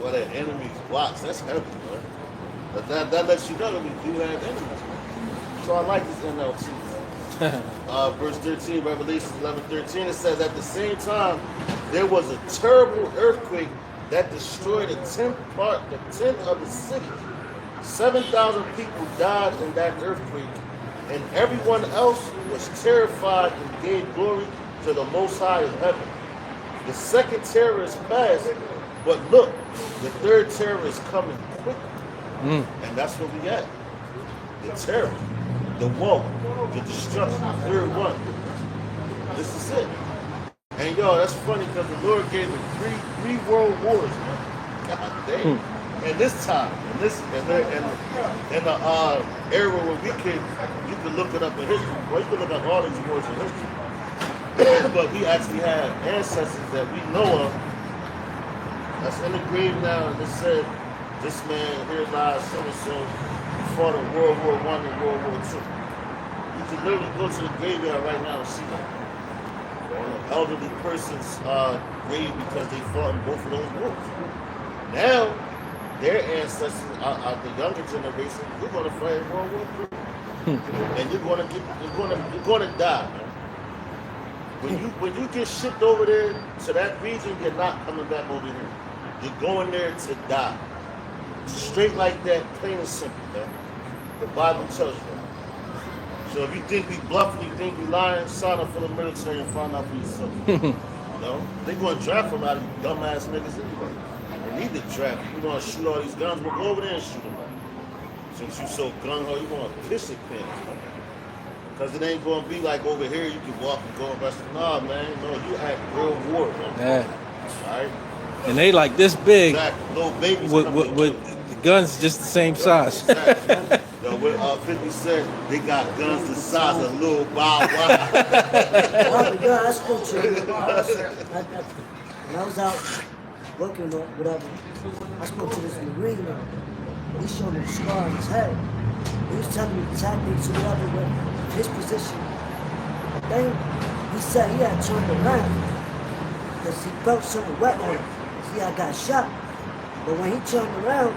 Well, that enemies watch, that's heavy, man. But that lets you know that we do have enemies, man. So I like this NLT. Verse 13, Revelation 11:13, it says, at the same time, there was a terrible earthquake that destroyed a tenth of the city. 7,000 people died in that earthquake, and everyone else was terrified and gave glory to the Most High in heaven. The second terror is past, but look, the third terror is coming quickly. And that's what we at. The terror, the woe, the destruction, the third one. This is it. And yo, that's funny because the Lord gave me three world wars, man. God damn. And this time, in the era where you can look it up in history. Well, you can look up all these wars in history. But we actually have ancestors that we know of that's in the grave now, and it said, this man here lies so-and-so fought in World War I and World War II. You can literally go to the graveyard right now and see that. On an elderly person's grave because they fought in both of those wars. Now, their ancestors, the younger generation, you're going to fight in World War III. And you're going to die, man. When you get shipped over there to that region, you're not coming back over here. You're going there to die. Straight like that, plain and simple, man. The Bible tells you that. So if you think we bluffing, you think we lying, sign up for the military and find out for yourself. You know? They're going to draft them out of you dumbass niggas anyway. They need to draft. You want to shoot all these guns, we'll go over there and shoot them out. Since you so gung-ho, you want to piss your pants, man. Because it ain't going to be like over here, you can walk and go and rest. Nah, man, no, you at World War, man. Yeah. All right? And they like this big Exactly. Little babies with the guns just the same size. Exactly. Yo, with 50 Cent, they got guns the size of Lil Bow Wow. I spoke to him. When I was out working or whatever, I spoke to this Marine. He showed me the scar on his head. He was telling me tactics or whatever with his position. Then he said he had turned around because he felt something wet on him. See, I got shot. But when he turned around,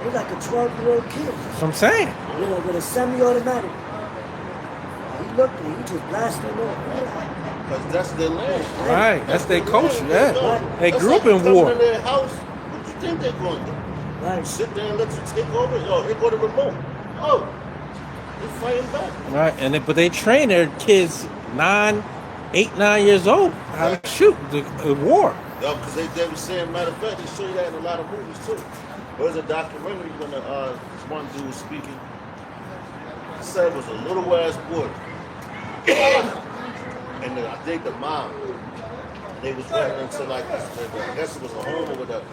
he was like a 12-year-old kid. That's what I'm saying. You know, with a semi-automatic. He looked and he just blasted him off. Because that's their land. Right. That's their culture. Yeah. Right. They That's grew up like in coming war. to their house. What you think they're going to do? Right. Sit there and let you take over? Yo, here go the remote. Oh, they're fighting back. Right. But they train their kids 8, 9 years old how to shoot the war. Yo, because they were saying, matter of fact, they show you that in a lot of movies too. There's a documentary when this one dude was speaking. He said it was a little ass boy. And I think the mom, they was running into like, I guess it was a home or whatever.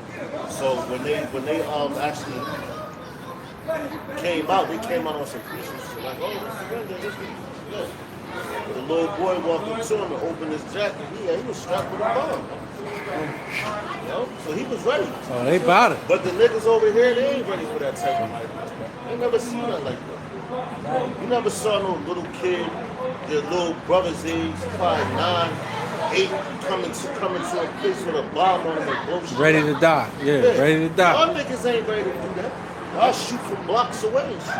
So when they actually came out, they came out on some pieces. Like, oh, this is good. The little boy walked up to him and opened his jacket. Yeah, he was strapped with a bomb. You know? So he was ready. Oh, they about it. But the niggas over here, they ain't ready for that type of life. They never seen nothing like that. You never saw no little kid, their little brother's age, probably 9, 8, coming to a place with a bomb on them and blow shit Ready up. to die. Yeah, ready to die. Y'all niggas ain't ready to do that. Y'all shoot from blocks away and shit.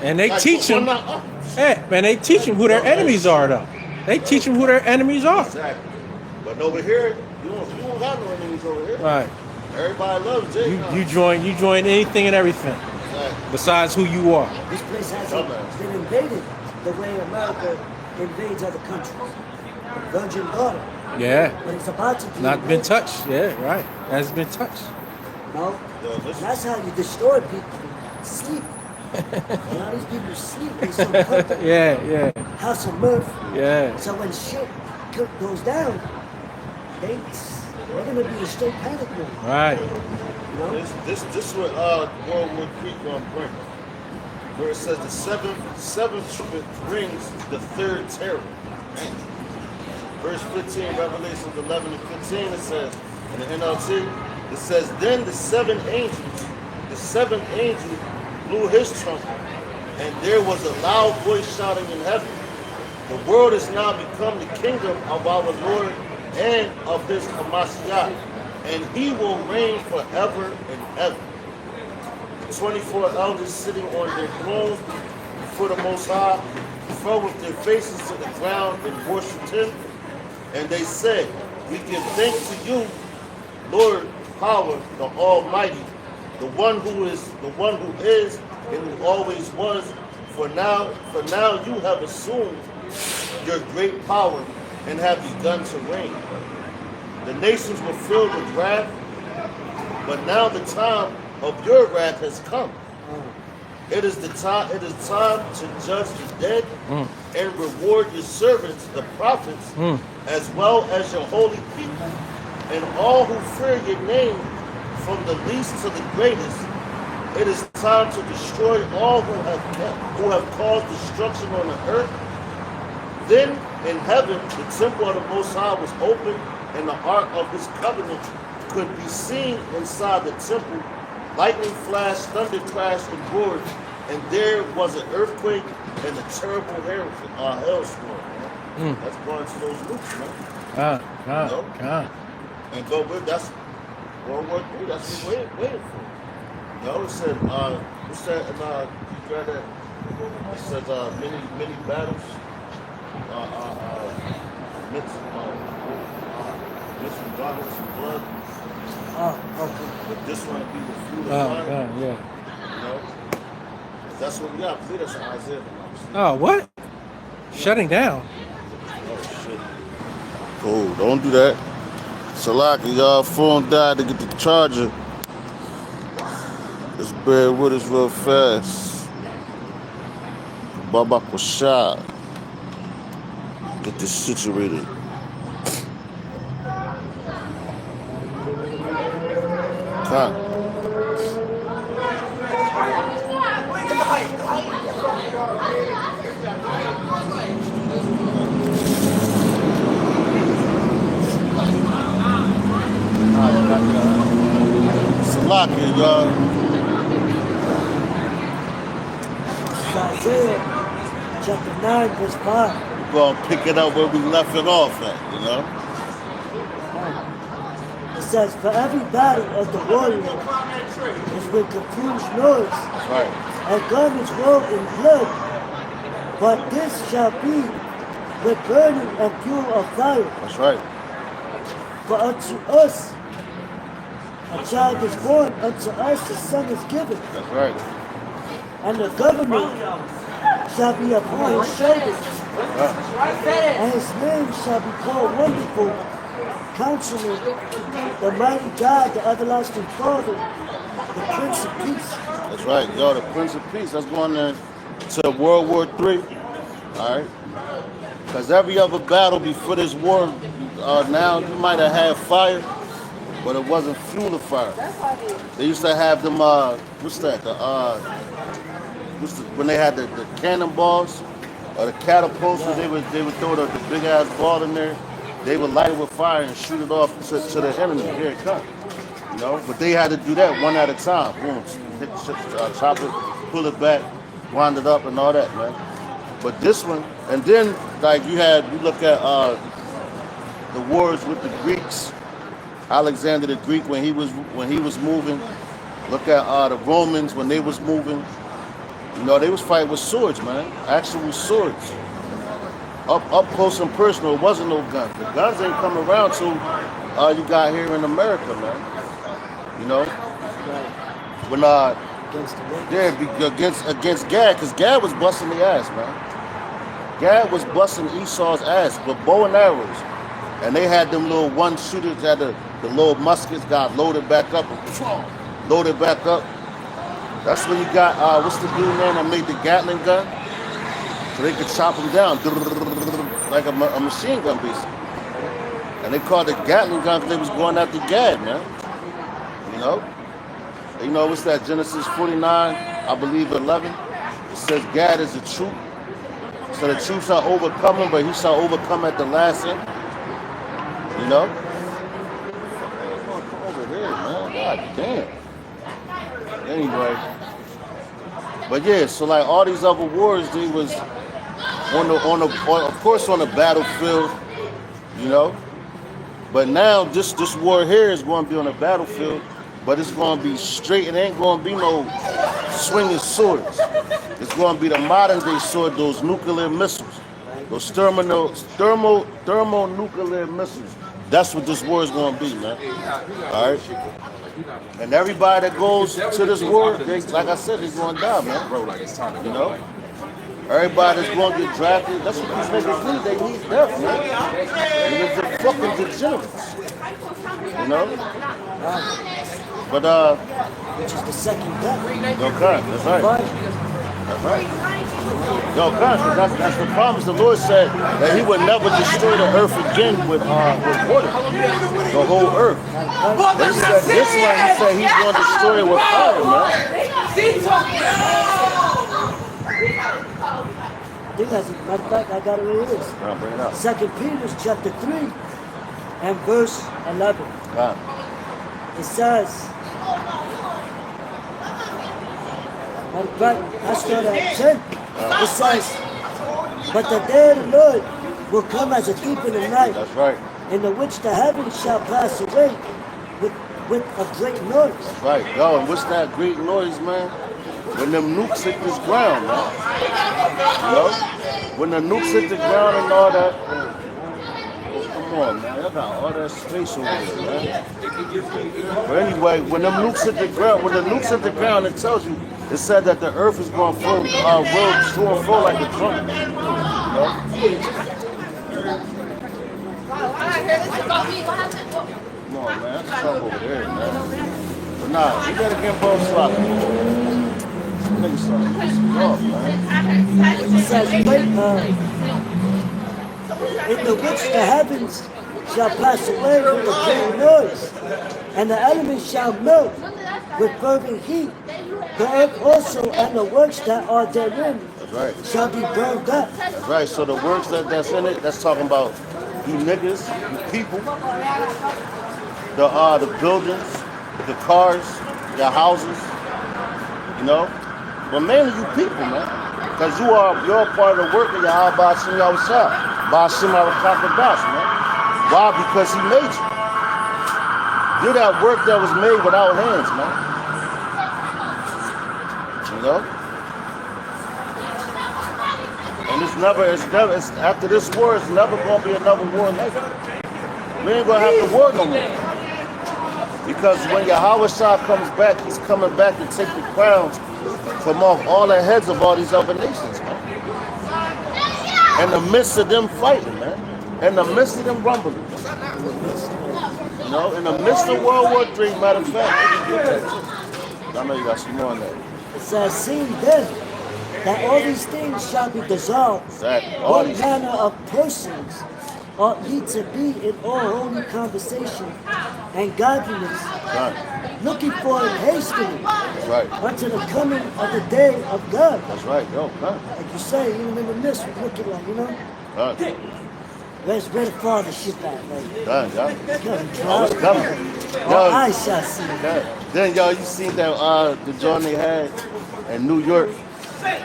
And they Like, teach we're them. not up. Hey, man, they teach them who their enemies are, though. They teach them who their enemies are. Exactly. But over here, you don't got no enemies over here. Right. Everybody loves Jay. You join anything and everything Exactly. besides who you are. This place hasn't been invaded the way America invades other countries. The Virgin Daughter. Yeah. But it's about to be Not been invaded. touched. Yeah, right. Hasn't been touched. No. Yo, And listen. that's how you destroy people. Sleep. And all these people sleep. They so comfortable. Yeah. House of mirth. Yeah. So when shit goes down, they're gonna be in straight panic mode. Right. You know? This what World War III gonna bring. Where it says the seventh trumpet rings the third terror. Verse 15, Revelations 11 and 15, it says, in the NLT, it says, then the seventh angel blew his trumpet, and there was a loud voice shouting in heaven, the world has now become the kingdom of our Lord and of his Hamashiach, and he will reign forever and ever. The 24 elders sitting on their thrones before the Most High fell with their faces to the ground and worshipped him. And they said, we give thanks to you, Lord, power, the Almighty, the one who is, and who always was. For now you have assumed your great power and have begun to reign. The nations were filled with wrath, but now the time of your wrath has come. It is time to judge the dead and reward your servants, the prophets, as well as your holy people, and all who fear your name, from the least to the greatest. It is time to destroy all who have caused destruction on the earth. Then in heaven, the temple of the Most High was open, and the ark of his covenant could be seen inside the temple. Lightning flashed, thunder crashed, and roared, and there was an earthquake and a terrible hailstorm. That's going to those roots, man. And go with that's World War III. That's what we're waiting for. You know, it said, what's that? You read that? It says many battles. Mixing violence and blood. Okay. But this one will be the fruit of fire. Yeah. You know? That's what we got. I believe that's in Isaiah. Oh, what? Shutting down. Oh, shit. Cool. Don't do that. Salaki, y'all phone died to get the charger. Let's bear with us real fast. Baba Kwashad. Get this situated. Huh. Salaki, y'all. chapter 9, verse 5. We're going to pick it up where we left it off at, you know? It says, for every battle of the warrior is with confused noise, That's right. and garments rolled in blood. But this shall be with burning and fuel of fire. That's right. For unto us a child is born, unto us a son is given, That's right. and the government shall be upon his shoulders, Yeah. and his name shall be called Wonderful, Counselor, the Mighty God, the Everlasting Father, the Prince of Peace. That's right. Yo, the Prince of Peace. That's going to World War III. All right. Because every other battle before this war, now you might have had fire, but it wasn't fuel of fire. They used to have them, what's that? When they had the cannonballs or the catapults, where they would throw the big ass ball in there. They would light it with fire and shoot it off to the enemy. Here it comes. You know, but they had to do that one at a time. Boom, hit, chop it, pull it back, wind it up, and all that, man. But this one, and then like you look at the wars with the Greeks, Alexander the Greek when he was moving. Look at the Romans when they was moving. You know, they was fighting with swords, man, actual swords. Up close and personal, it wasn't no guns. The guns ain't come around till you got here in America, man. You know, when against Gad, because Gad was busting the ass, man. Gad was busting Esau's ass with bow and arrows, and they had them little one shooters that the little muskets got loaded back up, loaded back up. That's when you got what's the dude man that made the Gatling gun? So they could chop them down like a machine gun, basically. And they called it Gatling gun because they was going after Gad, man. You know, what's that? Genesis 49, I believe 11. It says Gad is a troop. So the troops shall overcome him, but he shall overcome at the last end. You know? Over here, man. God damn. Anyway. But yeah, so like all these other wars, they was of course on the battlefield, you know. But now this war here is going to be on the battlefield, but it's going to be straight. It ain't going to be no swinging swords. It's going to be the modern day sword, those nuclear missiles, those thermonuclear missiles. That's what this war is going to be, man. All right. And everybody that goes to this war, like I said, is going to die, man. You know? Everybody that's going to get drafted, that's what these niggas need. They need death, man. They're fucking degenerates. You know? But, Which is the second death. Yo, Khan, that's right. That's right. Yo, Khan, that's the promise. The Lord said that he would never destroy the earth again with water. The whole earth. But he said this one, he said he's going to destroy it with fire, man. I think that's, matter of fact, I got it where it is. I'll bring it up. 2 Peter chapter 3 and verse 11. God. It says, matter of fact, I start at 10. It says, but the day of the Lord will come as a thief in the night, That's right. in the which the heavens shall pass away with a great noise. That's right. Yo, and what's that great noise, man? When them nukes hit this ground, man. You know? When the nukes hit the ground and all that. Come on, man. Y'all got all that space over there, man. But anyway, when the nukes hit the ground, it tells you, it said that the earth is going to flow, will flow like a drum. You know? Come on, man. That's tough over there, man. But nah, you gotta get both sloppy. Niggas starting to piss me off, man. It says, in the which the heavens shall pass away with a great noise, and the elements shall melt with fervent heat. The earth also and the works that are therein That's right. shall be burned up. That's right. So the works that's in it, that's talking about you niggas, you people, the buildings, the cars, your houses, you know. But mainly you people, man. Because you're a part of the work of Yahweh Ba'ashim Yahushua. Ba'ashim Arakakadas, man. Why? Because he made you. You're that work that was made without hands, man. You know? And it's after this war, it's never going to be another war like it. We ain't going to have to war no more. Because when Yahweh Shah comes back, he's coming back to take the crowns from off all the heads of all these other nations, man. In the midst of them fighting, man. In the midst of them rumbling. You know, in the midst of World War III, matter of fact, I know you got some more on that. It's seen then that all these things shall be dissolved. Exactly. All manner of persons ought ye to be in all holy conversation and godliness, Right. looking for it hastily That's right. unto the coming of the day of God. That's right, yo. Right. Like you say, even in the midst, we're looking like, you know, Right. where's where the fathership at? Like, Done, yo. it's coming, Oh, it's God. coming. All Yo, eyes shall see. yeah. Then yo, you seen that the joint they had in New York?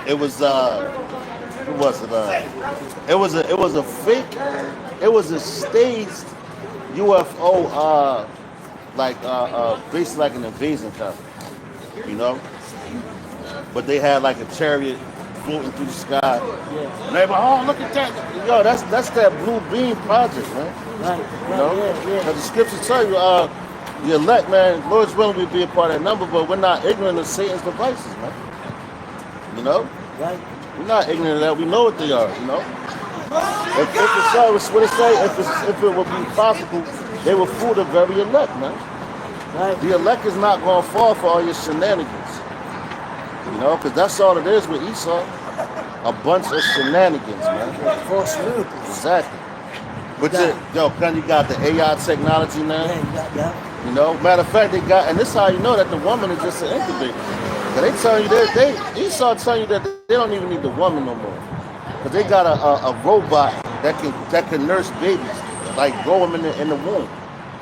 It was who was it? It was a fake. It was a staged UFO, basically like an invasion kind of, you know. But they had like a chariot floating through the sky, Yeah. and everybody, oh look at that, yo, that's that Blue Beam project, man. Right, You know, yeah. because the scriptures tell you, the elect, man, Lord's willing we be a part of that number, but we're not ignorant of Satan's devices, man. You know, Right. we're not ignorant of that. We know what they are. You know, if it's so, it's what it say. If it would be possible, they would fool the very elect, man. Right. The elect is not going to fall for all your shenanigans. You know, because that's all it is with Esau. A bunch of shenanigans, man. False miracles. Exactly. But you got the AI technology now. Yeah, you got that. You know, matter of fact, they got, and this is how you know that the woman is just an incubator. Cause they telling you that Esau telling you that they don't even need the woman no more. Cause they got a robot that can nurse babies, like grow them in the womb.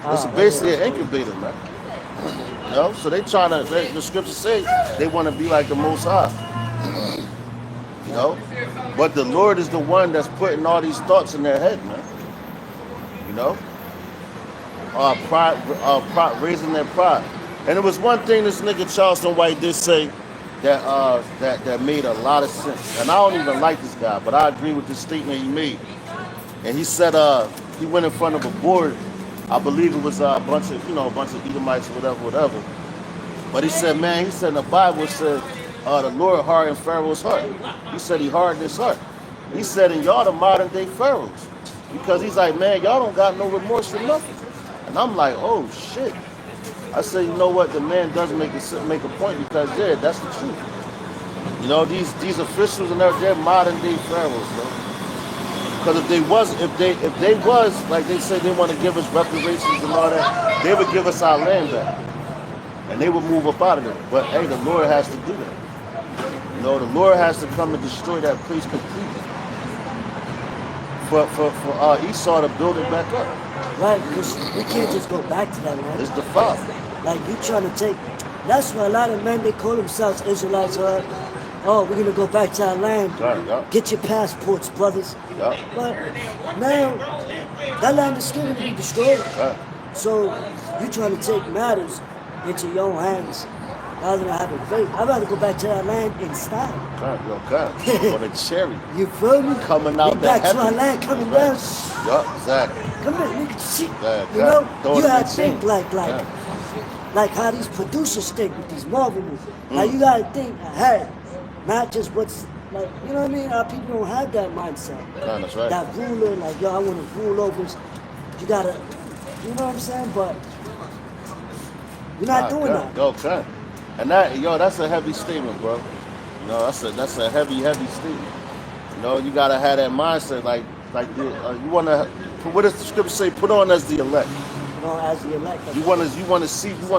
It's basically an incubator, man. You know, so they trying to. The scriptures say they want to be like the Most High. You know, but the Lord is the one that's putting all these thoughts in their head, man. You know, raising their pride. And it was one thing this nigga Charleston White did say that made a lot of sense. And I don't even like this guy, but I agree with the statement he made. And he said he went in front of a board. I believe it was a bunch of Edomites or whatever. But he said, man, in the Bible it said the Lord hardened Pharaoh's heart. He said he hardened his heart. He said, and y'all the modern day pharaohs. Because he's like, man, y'all don't got no remorse for nothing. And I'm like, oh shit. I said, you know what? The man does make a point because that's the truth. You know, these officials and they're modern day pharaohs, bro. Because if they was like they say they want to give us reparations and all that, they would give us our land back, and they would move up out of it. But hey, the Lord has to do that. You know, the Lord has to come and destroy that place completely for Esau to build it back up. Right, because we can't just go back to that, man. It's the Father. Like, you trying to take... That's why a lot of men, they call themselves Israelites, oh, we're going to go back to our land. Right, yeah. Get your passports, brothers. Yeah. But now, that land is still going to be destroyed. Right. So, you trying to take matters into your own hands rather than having faith. I'd rather go back to that land in style. Right, okay. On a cherry. You feel me? Coming out we back the to our heaven. land coming down. Yup, exactly. Come here, nigga, shit. Yeah, You know, throw you it gotta in the think scene. like how these producers think with these Marvel movies. Like, you gotta think ahead, not just what's like, you know what I mean? Our people don't have that mindset. Yeah, that's right. That ruler, like, yo, I want to rule over. You gotta, you know what I'm saying? But you're not doing that. Okay. And that's a heavy statement, bro. You know, that's a heavy statement. You know, you gotta have that mindset, like you wanna. What does the scripture say? Put on as the elect. You know, as the elect. You wanna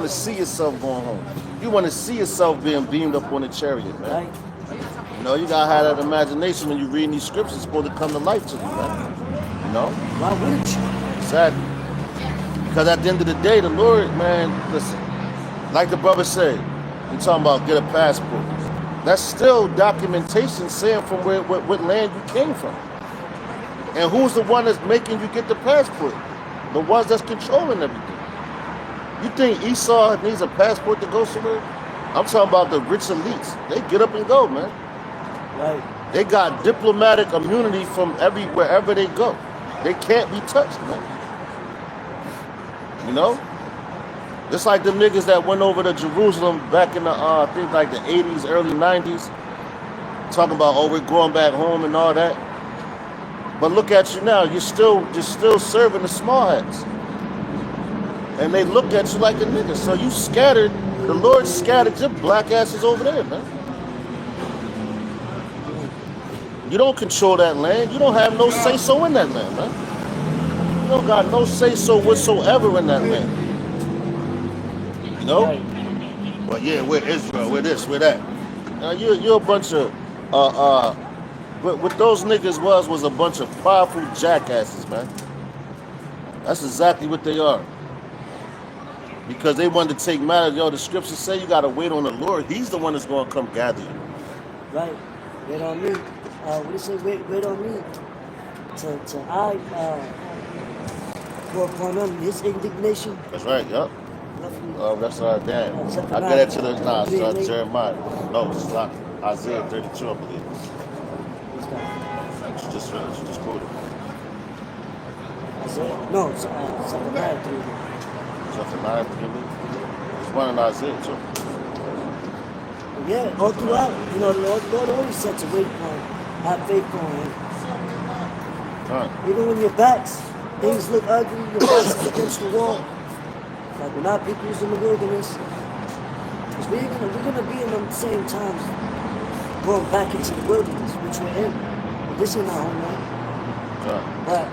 see yourself going home. You wanna see yourself being beamed up on a chariot, man. Right? You know, you gotta have that imagination when you read these scriptures. It's supposed to come to life to you, man. You know? Why wouldn't you? Exactly. Because at the end of the day, the Lord, man, listen, like the brother said, we talking about get a passport. that's still documentation saying from what land you came from. And who's the one that's making you get the passport? The ones that's controlling everything. You think Esau needs a passport to go somewhere? I'm talking about the rich elites. They get up and go, man. Right. They got diplomatic immunity from wherever they go. They can't be touched, man. You know? Just like the niggas that went over to Jerusalem back in the, I think like the 80s, early 90s, talking about, oh, we're going back home and all that. But look at you now, you're still serving the small hats. And they look at you like a nigga. So you scattered, the Lord scattered your black asses over there, man. You don't control that land. You don't have no say-so in that land, man. You don't got no say-so whatsoever in that land. You know? But yeah, we're Israel, we're this, we're that. Now you're a bunch of, what those niggas was a bunch of powerful jackasses, man. That's exactly what they are. Because they wanted to take matters. Yo, the scriptures say you got to wait on the Lord. He's the one that's going to come gather you. Right. Wait on me. What do you say? Wait on me. I pour upon him his indignation. That's right, yup. That's damn. I get that to the Jeremiah. No, it's not Isaiah 32, I believe. Just quoted. Isaiah? No, it's Zephaniah 3. Zephaniah 3. There's one in Isaiah too. Yeah, all throughout. You know, the Lord always said to wait upon, have faith on him. Right. Even when your backs, things look ugly, your backs is against the wall. Like when our people's in the wilderness. Because we're gonna be in the same times going back into the wilderness, which we're in. But this ain't our homeland. Right. But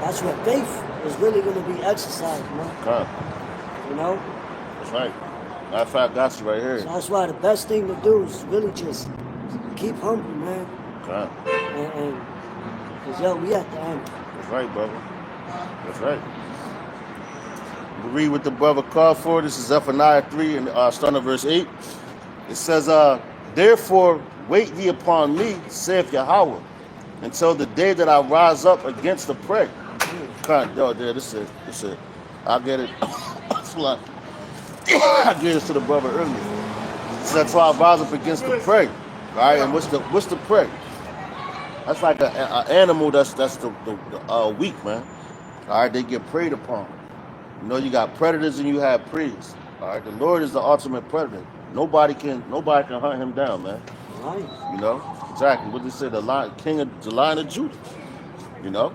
that's where faith is really gonna be exercised, man. Right. You know? That's right. Matter of fact, I got you right here. So that's why the best thing to do is really just keep humble, man. Right. And cause yo, we at the end. That's right, brother. That's right. We read what the brother called for. This is Zephaniah 3 and starting at verse 8. It says, therefore wait ye upon me, saith Yahweh, until the day that I rise up against the prey. Yo, there, this is it. I'll get it. I gave this to the brother earlier. So that's why I rise up against the prey. Right? And what's the prey? That's like an animal that's the weak, man. All right, they get preyed upon. You know, you got predators and you have preys. All right, the Lord is the ultimate predator. Nobody can hunt him down, man. Right. You know, exactly what they say. The lion of Judah. You know,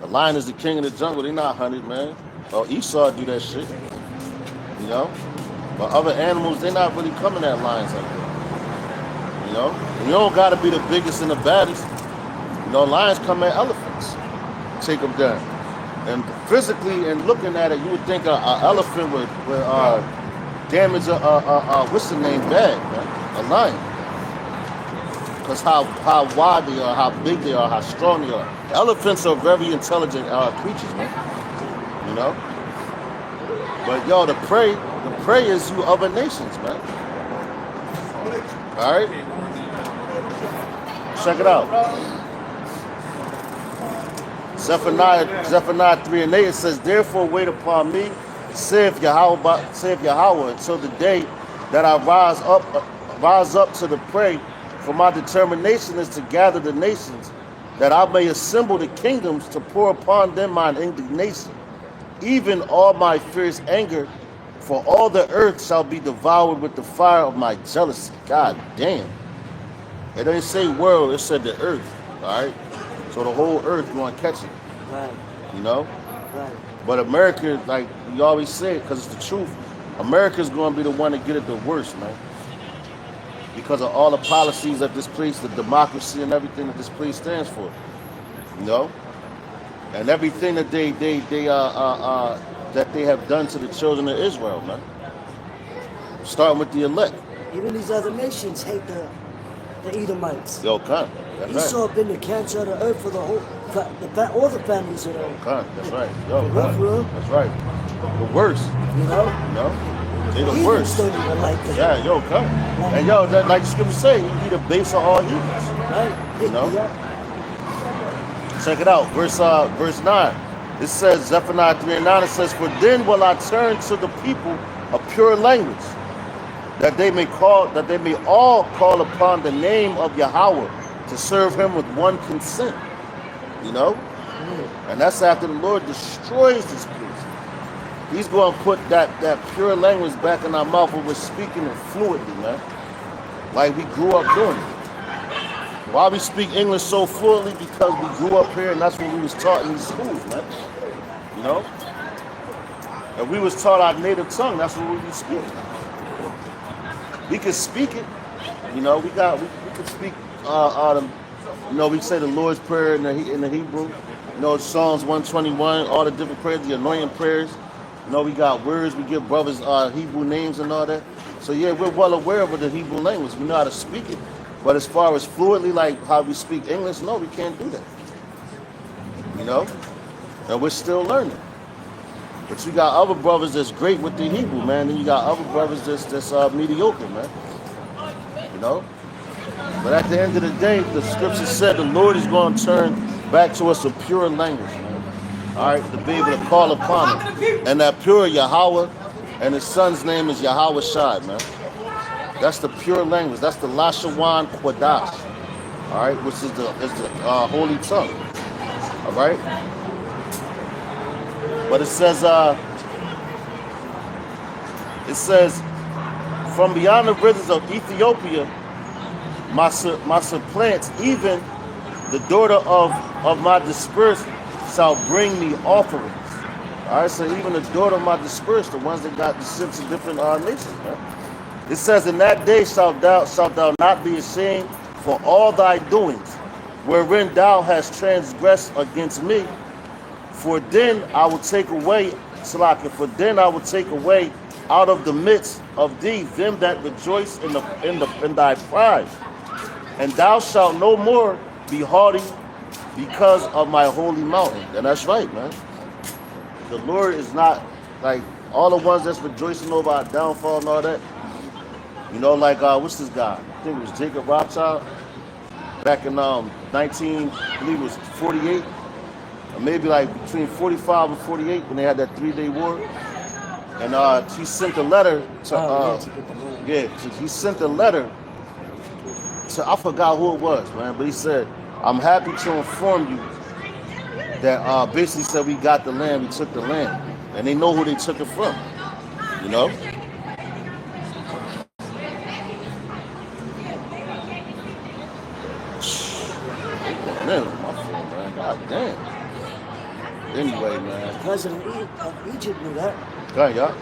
the lion is the king of the jungle. They not hunted, man. Oh, Esau do that shit. You know, but other animals, they not really coming at lions like that. You know, and you don't gotta be the biggest and the baddest. You know, lions come at elephants, take them down. And physically and looking at it, you would think an elephant would damage what's the name bad, man? A lion. Because how wide they are, how big they are, how strong they are. Elephants are very intelligent creatures, man. You know? But yo, the prey is you other nations, man. All right? Check it out. Zephaniah 3 and 8, it says, therefore wait upon me, saith Yahweh, until the day that I rise up to the prey, for my determination is to gather the nations, that I may assemble the kingdoms to pour upon them mine indignation, even all my fierce anger, for all the earth shall be devoured with the fire of my jealousy. God damn. It didn't say world, it said the earth. All right? So the whole earth going to catch it. Right. You know? Right. But America, like we always say it, because it's the truth, America's going to be the one to get it the worst, man. Because of all the policies of this place, the democracy and everything that this place stands for. You know? And everything that they have done to the children of Israel, man. Starting with the elect. Even these other nations hate the Edomites. Yo, Khan, that's Esau right. been the cancer of the earth for all the families of the earth. Khan, that's right. Yo, For real, for real. Khan, that's right. The worst. You know? You know? They the Heathens worst. don't even like that. Yeah, yo, come. And yo, that, like the scripture say, you be the base of all heathens. Right? You know? Yeah. Check it out, verse 9. It says, Zephaniah 3:9, it says, "For then will I turn to the people a pure language, that they may all call upon the name of Yahweh to serve him with one consent." You know? And that's after the Lord destroys this place. He's going to put that pure language back in our mouth where we're speaking it fluently, man. Like we grew up doing it. Why we speak English so fluently? Because we grew up here and that's what we was taught in these schools, man. You know? And we was taught our native tongue. That's what we be speaking. We could speak it. You know, we could speak you know, we say the Lord's Prayer in the Hebrew. You know, Psalms 121, all the different prayers, the anointing prayers. You know, we got words, we give brothers Hebrew names and all that. So yeah, we're well aware of the Hebrew language. We know how to speak it. But as far as fluently, like how we speak English, no, we can't do that. You know? And we're still learning. But you got other brothers that's great with the Hebrew, man. And you got other brothers that's mediocre, man. You know? But at the end of the day, the scripture said the Lord is going to turn back to us a pure language, man. All right? To be able to call upon him. And that pure Yahweh, and his son's name is Yahweh Shai, man. That's the pure language. That's the Lashawan Quadash. All right? Which is the holy tongue. All right? But it says, from beyond the rivers of Ethiopia, my supplants, even the daughter of my dispersed, shall bring me offerings. All right, so even the daughter of my dispersed, the ones that got descendants of different nations, man. It says, in that day shalt thou not be ashamed for all thy doings, wherein thou hast transgressed against me. For then I will take away, Salaki, for then I will take away out of the midst of thee them that rejoice in thy pride. And thou shalt no more be haughty because of my holy mountain. And that's right, man. The Lord is not like all the ones that's rejoicing over our downfall and all that. You know, like what's this guy? I think it was Jacob Rothschild back in 1948. Or maybe like between 45 and 48 when they had that 3-day war. And he sent a letter to he sent a letter to, I forgot who it was, man, but he said, I'm happy to inform you that basically said we got the land, we took the land. And they know who they took it from. You know? Man, my phone, man. God damn. Anyway, man. The president of Egypt knew that. Okay, yup.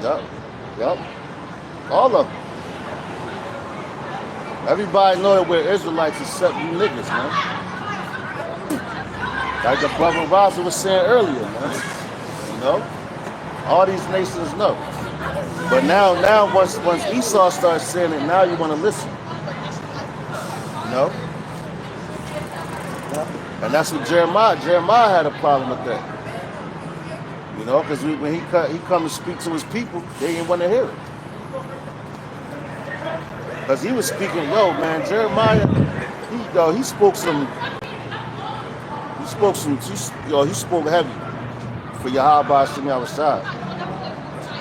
All of them. Everybody know that we're Israelites except you niggas, man. Like the brother Raza was saying earlier, man. You know? All these nations know. But now once Esau starts saying it, now you want to listen. You know? And that's what Jeremiah had a problem with that. You know, because when he come to speak to his people, they didn't want to hear it. Because he was speaking, man, Jeremiah, he spoke heavy for Yahweh Hashem Yahushua.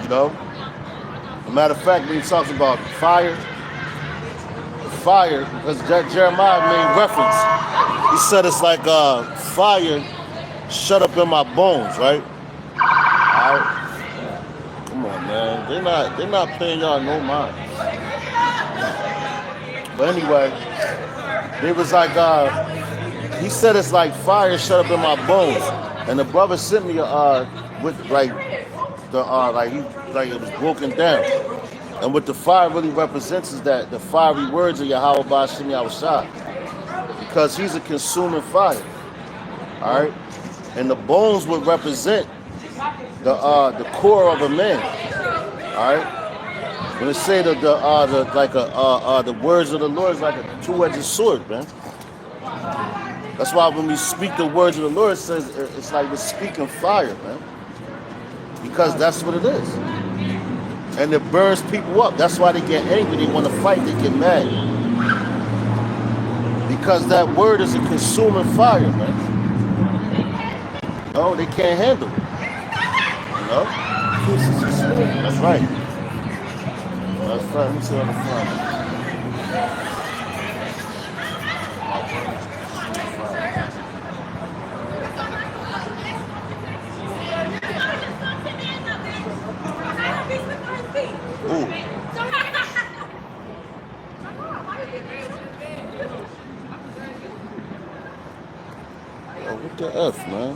You know? As a matter of fact, when he talks about fire, because Jeremiah made reference. He said it's like fire shut up in my bones, right? Alright. Come on, man. They're not paying y'all no mind. But anyway, they was like he said it's like fire shut up in my bones. And the brother sent me with like it was broken down. And what the fire really represents is that the fiery words of Yahweh Ba'ashem Yahushua. Because he's a consuming fire. Alright? And the bones would represent the core of a man. Alright? When they say the words of the Lord is like a two-edged sword, man. That's why when we speak the words of the Lord, it says it's like we're speaking fire, man. Because that's what it is. And it burns people up. That's why they get angry. They want to fight. They get mad. Because that word is a consuming fire, man. No, they can't handle it. You know? That's right. That's right. Let me see on the front. Ooh. Oh, what the F, man?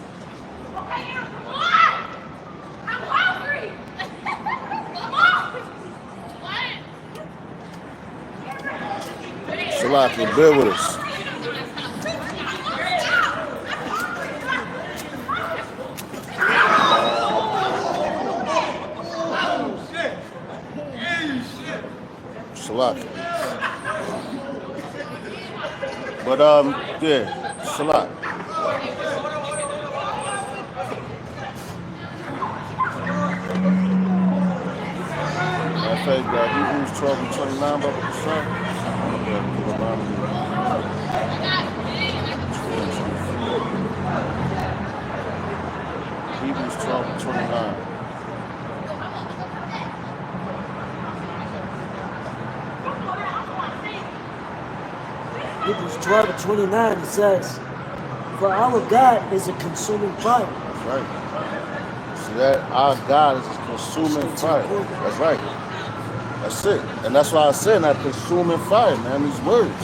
Salaki, bear with us. Salaki. But yeah, Salaki. Hebrews 12 and 29, Baba Kassan. Hebrews 12 and 29. Hebrews 12 and 29, it says, "For our God is a consuming fire." That's right. See that? Our God is a consuming fire. That's right. That's it. And that's why I said that consuming fire, man, these words.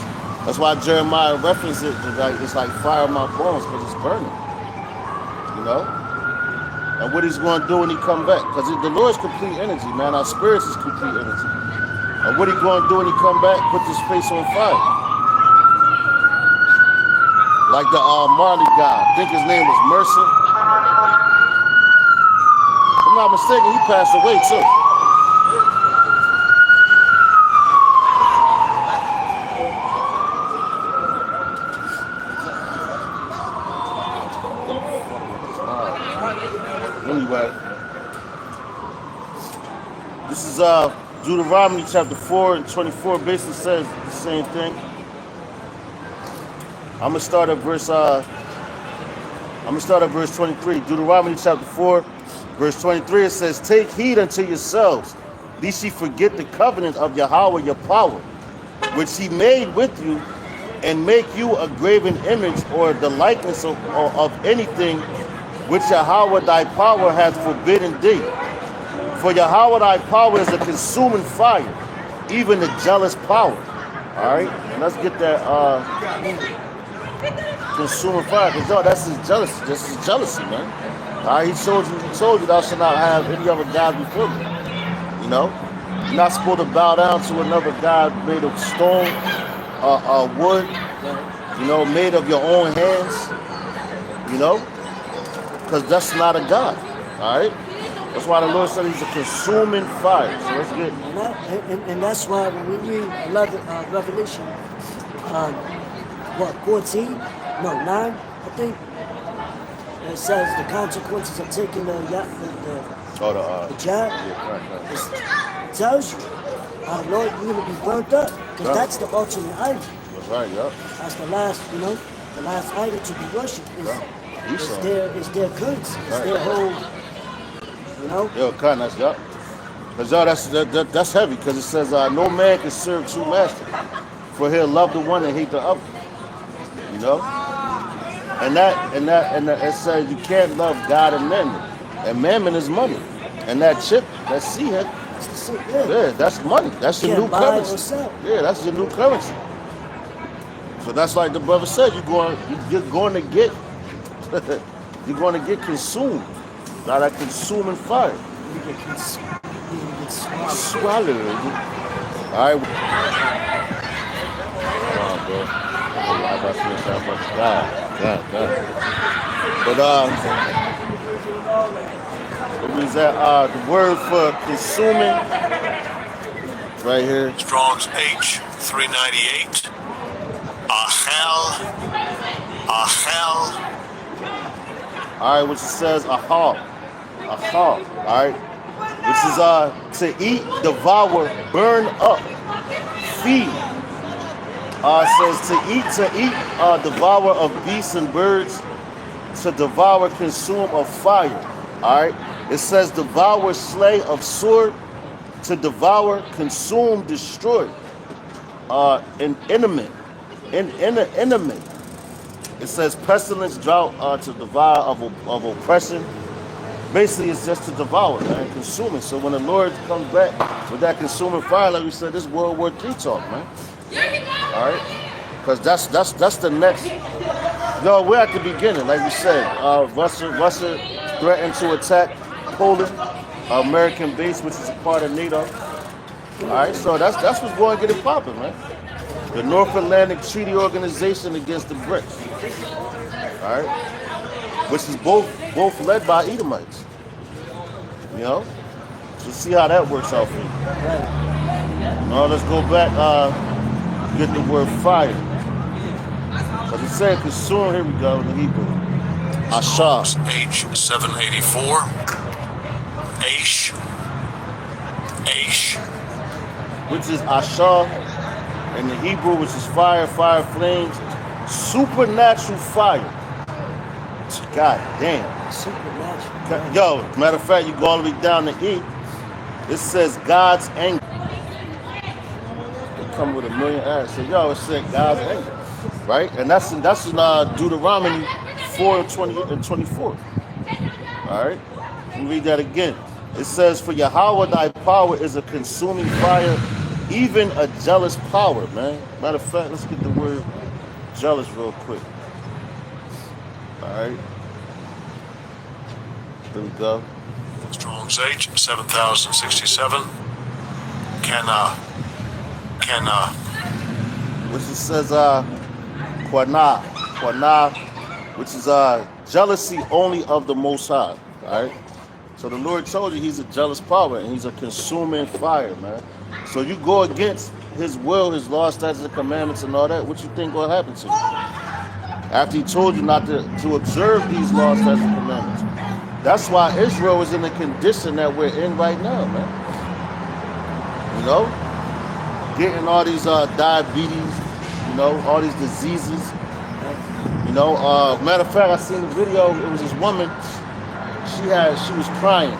That's why Jeremiah referenced it, it's like fire in my bones, because it's burning. You know? And what he's going to do when he come back. Because the Lord's complete energy, man. Our spirits is complete energy. And what he going to do when he come back? Put this place on fire. Like the Marley guy. I think his name was Mercer. If I'm not mistaken, he passed away too. Anyway, this is Deuteronomy chapter 4 and 24 basically says the same thing. I'm gonna start at verse 23. Deuteronomy chapter 4, verse 23. It says, "Take heed unto yourselves, lest ye forget the covenant of Yahweh your power, which he made with you, and make you a graven image or the likeness of anything which Yahweh thy power hath forbidden thee. For Yahweh thy power is a consuming fire, even a jealous power." All right, and let's get that consuming fire, because that's his jealousy. This is jealousy, man. All right, he told you thou shalt not have any other God before me. You know, you're not supposed to bow down to another God made of stone, wood. You know, made of your own hands. You know. Because that's not a God, all right? That's why the Lord said he's a consuming fire. So let's get... And that's why when we read Revelation, 14? No, 9, I think. It says the consequences of taking the job. Yeah, right. It tells you, Lord, you're going to be burnt up. Because that's the ultimate idol. That's right, yeah. That's the last, the last idol to be worshipped. It's their currency. It's their whole, Yo, kind, that's up. Because that's heavy, because it says no man can serve two masters, for he'll love the one and hate the other. You know? And it says you can't love God and mammon. And mammon is money. And that chip, that seahead, yeah, that's money. That's your new currency. Yeah, that's your new currency. So that's like the brother said, you're going to get you're going to get consumed by that consuming fire. You get swallowed. All right. Come on, bro. God. But it was that the word for consuming right here. Strong's H398. Ahel. All right, which it says ahal, all right, which which is to eat, devour, burn up, feed. It says to eat, devour of beasts and birds, to devour, consume of fire. All right. It says devour, slay of sword, to devour, consume, destroy. Intimate. It says pestilence, drought, to devour of oppression. Basically, it's just to devour and consume it. So when the Lord comes back with that consuming fire, like we said, this World War III talk, man. All right, because that's the next. No, we're at the beginning, like we said. Russia threatened to attack Poland, American base, which is a part of NATO. All right, so that's what's going to get it popping, man. The North Atlantic Treaty Organization against the BRICS. All right, which is both led by Edomites. You know, so see how that works out for you. Now let's go back. Get the word fire. But it said consume. Here we go in the Hebrew. Ashah. H784. Aish. Which is Ashah in the Hebrew, which is fire, flames, supernatural fire. God damn. Supernatural. Yo, matter of fact, you go all the way down to E. It says God's anger. It come with a million ads. So yo, it said God's anger, right? And that's in Deuteronomy 4:20 and 24. All right, let me read that again. It says, "For Yahweh thy power is a consuming fire, even a jealous power." Man, matter of fact, let's get the word jealous real quick. All right. There we go. Strong's H 7067. Which it says Quana, which is jealousy only of the Most High. All right. So the Lord told you He's a jealous power and He's a consuming fire, man. So you go against His will, His laws, statutes, and commandments, and all that. What you think will happen to you? After He told you not to observe these laws, statutes, and commandments. That's why Israel is in the condition that we're in right now, man. You know, getting all these diabetes, you know, all these diseases. You know, matter of fact, I seen the video. It was this woman. She was crying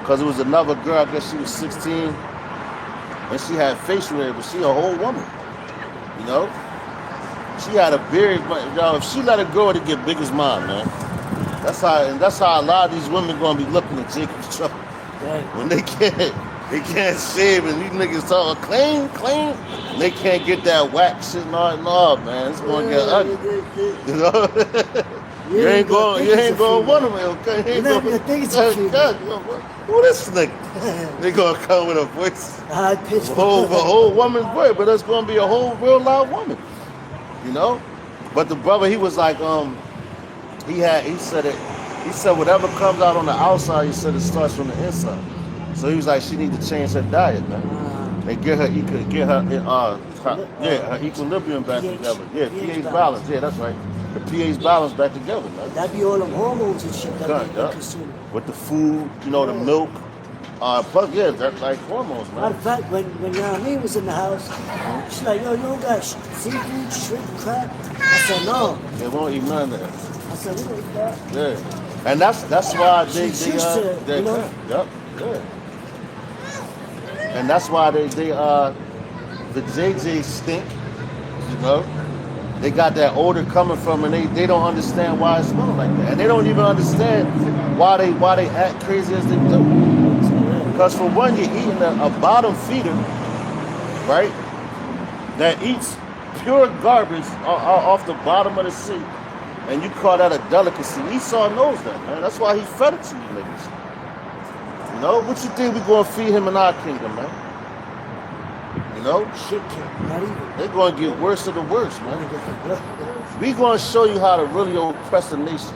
because it was another girl. I guess she was 16, and she had facial hair, but she a whole woman. You know, she had a beard. But if she let it grow, it'd get big as mine, man. That's how a lot of these women gonna be looking at Jacob's trouble. Right. When they can't shave, and these niggas talk clean, and they can't get that wax shit and all, man. It's gonna get ugly. You know? You ain't going one of them, okay? You're not gonna think it's a female. Who this nigga? They gonna come with a voice, High pitch. a whole woman's voice, but that's gonna be a whole real loud woman. You know? But the brother, he was like, he said whatever comes out on the outside, he said it starts from the inside. So he was like, she need to change her diet, man. And get her equilibrium back together. Yeah, pH balance. Yeah, that's right. The pH balance back together, man. That be all them hormones and shit that they consume. With the food, you know, the milk. Plus, yeah, that's like hormones, man. Matter of fact, when Yami was in the house, she's like, yo, you don't got seafood, shrimp, crab? I said, no. They won't eat none of that. I said, we don't eat that. Yeah. And that's why they She's used to it, you know? Yep, yeah. And that's why the JJ stink, you know. They got that odor coming from, and they don't understand why it's smelling like that. And they don't even understand why they act crazy as they do. Because for one, you're eating a bottom feeder, right? That eats pure garbage off the bottom of the sea. And you call that a delicacy. Esau knows that, man. That's why he fed it to you niggas. You know, what you think we gonna feed him in our kingdom, man? You know? Shit, kid. Not even. They're gonna get worse of the worst, man. We gonna show you how to really oppress a nation.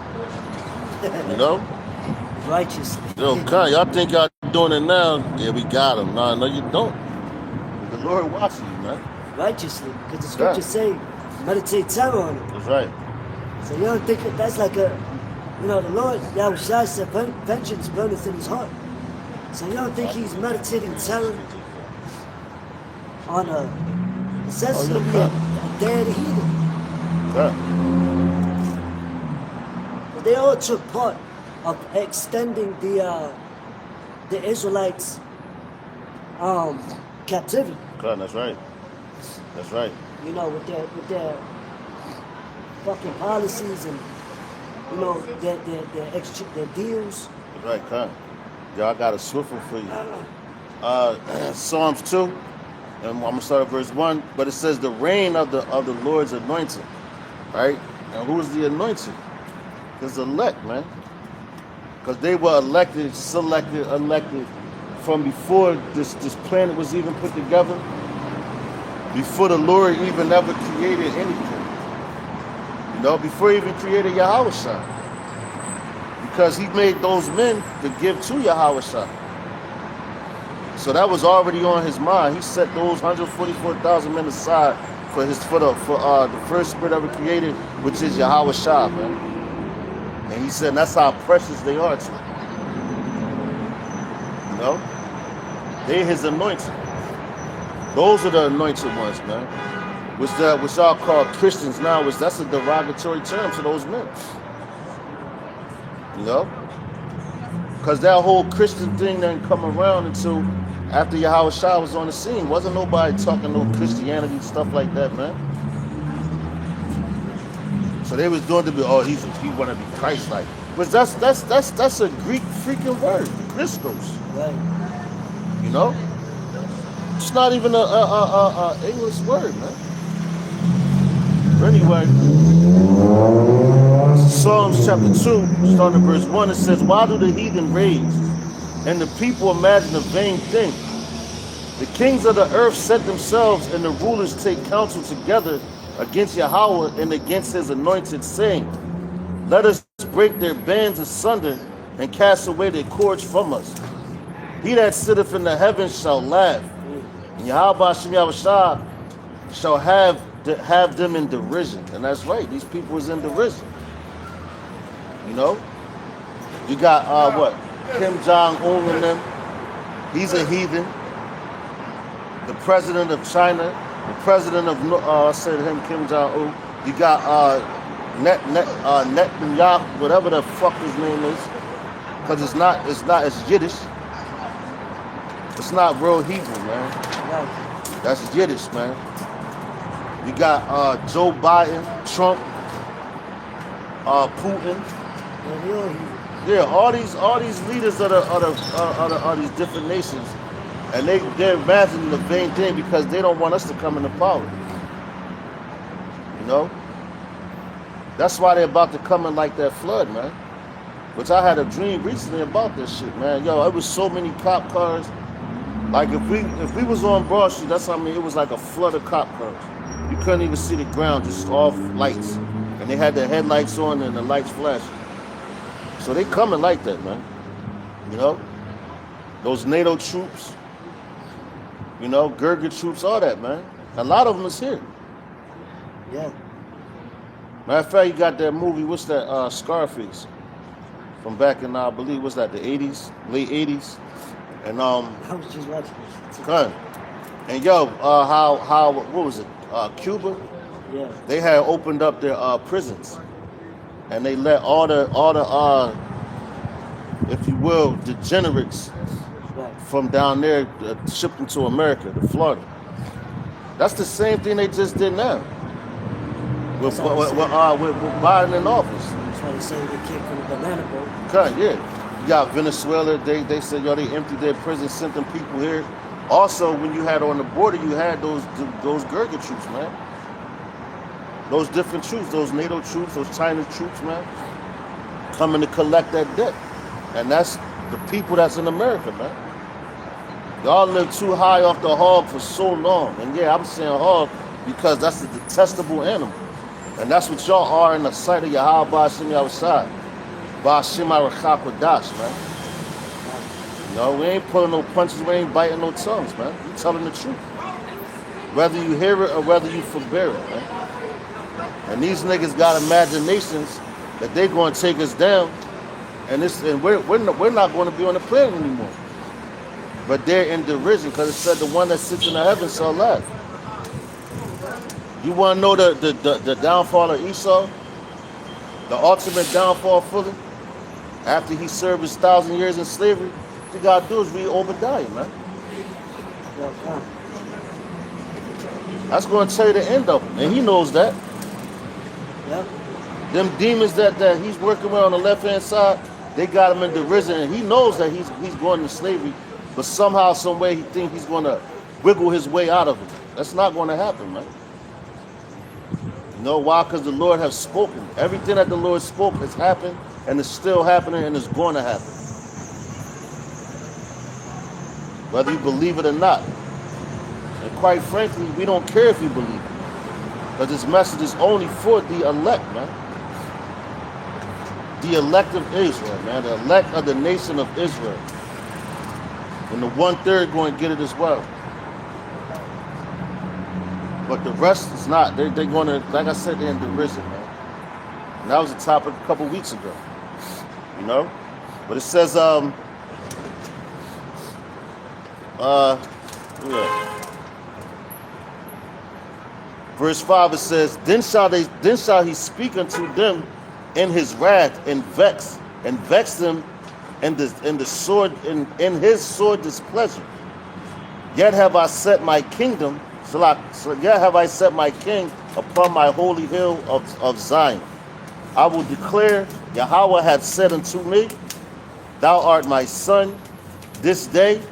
You know? Righteously. Yo, y'all think y'all doing it now? Yeah, we got them. No, you don't. The Lord watching you, man. Righteously. Because the scriptures say, meditate terror on it. That's right. So you don't think that's like the Lord, Yahushua said, vengeance burneth in his heart. So you don't think he's meditating terror on essentially a dead heathen? Yeah. They all took part of extending the Israelites' captivity. God, that's right. That's right. You know, with their fucking policies and their deals. That's right, God. Yo, I got a swift one for you. Psalms 2, and I'm gonna start at verse 1. But it says the reign of the Lord's anointed, right? And who is the anointed? It's elect, man. Because they were elected, selected, elected from before this planet was even put together, before the Lord even ever created anything. You know, before he even created Yahushua. Because he made those men to give to Yahushua. So that was already on his mind. He set those 144,000 men aside for the first spirit ever created, which is Yahushua, man. And he said that's how precious they are to him. You know? They his anointed. Those are the anointed ones, man. Which y'all call Christians now, that's a derogatory term to those men. You know? Because that whole Christian thing didn't come around until after Yahushua was on the scene. Wasn't nobody talking no Christianity, stuff like that, man. So they was doing to be, he want to be Christ-like. But that's a Greek freaking word, Christos. Right. You know? It's not even a English word, man. But anyway, Psalms chapter 2, starting at verse 1, it says, why do the heathen rage and the people imagine a vain thing? The kings of the earth set themselves and the rulers take counsel together against Yahweh and against his anointed, saying, let us break their bands asunder and cast away their cords from us. He that sitteth in the heavens shall laugh, and Yahweh Yahushua shall have them in derision. And that's right, these people is in derision. You know? You got Kim Jong-un and them. He's a heathen. The president of China, the president of Kim Jong-un. You got Netanyahu, whatever the fuck his name is, because it's Yiddish. It's not real Hebrew, man. That's Yiddish, man. You got Joe Biden, Trump, Putin. Yeah, all these leaders of these different nations, and they're imagining the vain thing because they don't want us to come into power. You know? That's why they're about to come in like that flood, man. Which I had a dream recently about this shit, man. Yo, it was so many cop cars. Like if we was on Broad Street, that's what I mean. It was like a flood of cop cars. You couldn't even see the ground, just off lights, and they had their headlights on and the lights flashing. So they coming like that, man. You know, those NATO troops. You know, Gurga troops, all that, man. A lot of them is here. Yeah. Matter of fact, you got that movie. What's that? Scarface. From back in, I believe, what's that? The 80s, late 80s. And I was just watching this. Gun. And yo, how what was it? Cuba. Yeah. They had opened up their prisons, and they let all the if you will, degenerates from down there shipped them to America, to Florida. That's the same thing they just did now with Biden in office. That's why they say they came from the banana boat. Cut, yeah. You got Venezuela. They said, yo, they emptied their prison, sent them people here. Also, when you had on the border, you had those Gurga troops, man. Those different troops, those NATO troops, those China troops, man, coming to collect that debt. And that's the people that's in America, man. Y'all live too high off the hog for so long. And yeah, I'm saying hog because that's a detestable animal. And that's what y'all are in the sight of Yahweh Ba'ashim Yahushua. Ba'ashim Arachakodash, man. No, we ain't pulling no punches, we ain't biting no tongues, man. We telling the truth. Whether you hear it or whether you forbear it, man. And these niggas got imaginations that they gonna take us down, and we're not gonna be on the planet anymore. But they're in derision because it said the one that sits in the heavens shall laugh. You want to know the downfall of Esau? The ultimate downfall fully? After he served his 1,000 years in slavery? What you got to do is read Obadiah, man. That's going to tell you the end of him. And he knows that. Yep. Them demons that he's working with on the left-hand side, they got him in derision. And he knows that he's going to slavery. But somehow, some way, he thinks he's going to wiggle his way out of it. That's not going to happen, man. You know why? Because the Lord has spoken. Everything that the Lord spoke has happened, and it's still happening, and it's going to happen. Whether you believe it or not. And quite frankly, we don't care if you believe it. Because this message is only for the elect, man. The elect of Israel, man. The elect of the nation of Israel. And the 1/3 going to get it as well. But the rest is not. They're going to, like I said, they're in derision, man. And that was the topic a couple weeks ago. You know? But it says, yeah. Verse 5, it says, Then shall he speak unto them in his wrath and vex them in his sore displeasure. Yet have I set my kingdom, yet have I set my king upon my holy hill of Zion. I will declare, Yahweh hath said unto me, Thou art my son, this day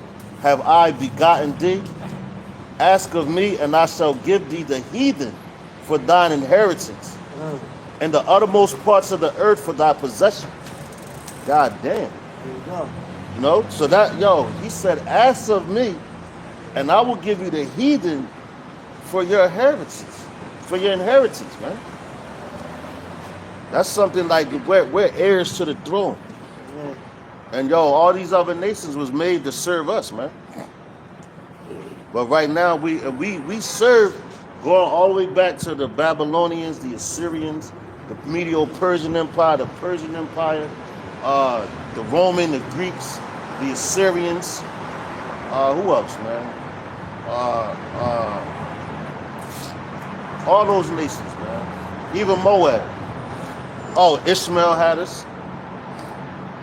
have I begotten thee. Ask of me, and I shall give thee the heathen for thine inheritance, and the uttermost parts of the earth for thy possession. God damn. There you go. You know, so that, he said, ask of me, and I will give you the heathen for your inheritance. Man. That's something like we're heirs to the throne. Yeah. And all these other nations was made to serve us, man. But right now we serve, going all the way back to the Babylonians, the Assyrians, the Medo-Persian Empire, the Persian Empire, the Roman, the Greeks, the Assyrians. Who else, man? All those nations, man. Even Moab. Oh, Ishmael had us.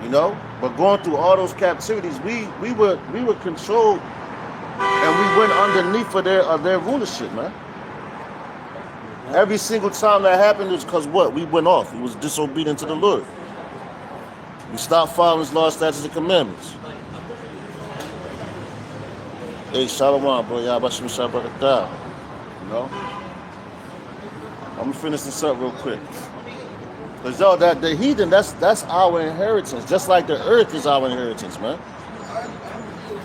You know, but going through all those captivities, we were controlled, and we went underneath of their rulership, man. Every single time that happened was because what? We went off. We was disobedient to the Lord. We stopped following his law, statutes, and commandments. Hey, shalom, bro. You know? I'm gonna finish this up real quick. Because that the heathen, that's our inheritance. Just like the earth is our inheritance, man.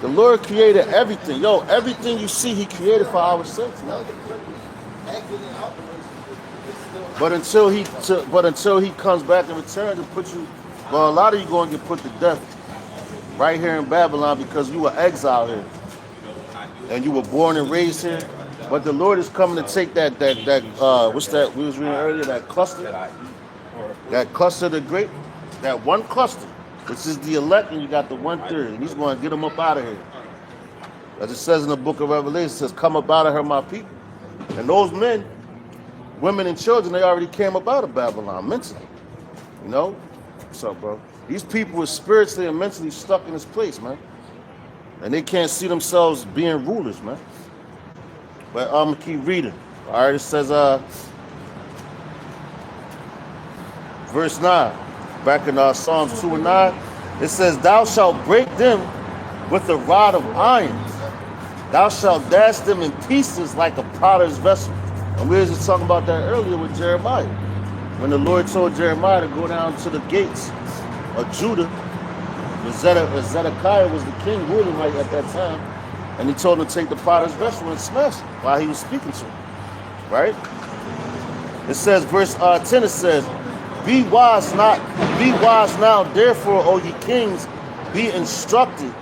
The Lord created everything. Everything you see, he created for our sakes, man. But until he comes back and returns and put you, a lot of you going to get put to death right here in Babylon because you were exiled here. And you were born and raised here. But the Lord is coming to take that what's that we was reading earlier, that cluster of the great, that one cluster, which is the elect, and you got the 1/3, and he's going to get them up out of here. As it says in the book of Revelation, it says, come up out of her, my people. And those men, women, and children, they already came up out of Babylon mentally. You know? What's up, bro? These people were spiritually and mentally stuck in this place, man. And they can't see themselves being rulers, man. But I'm going to keep reading. All right, it says, verse 9, back in Psalms 2 and 9, it says, Thou shalt break them with a rod of iron. Thou shalt dash them in pieces like a potter's vessel. And we were just talking about that earlier with Jeremiah. When the Lord told Jeremiah to go down to the gates of Judah, when Zedekiah was the king ruling right at that time, and he told him to take the potter's vessel and smash it while he was speaking to him. Right? It says, verse 10, it says, Be wise now, therefore, O ye kings, be instructed,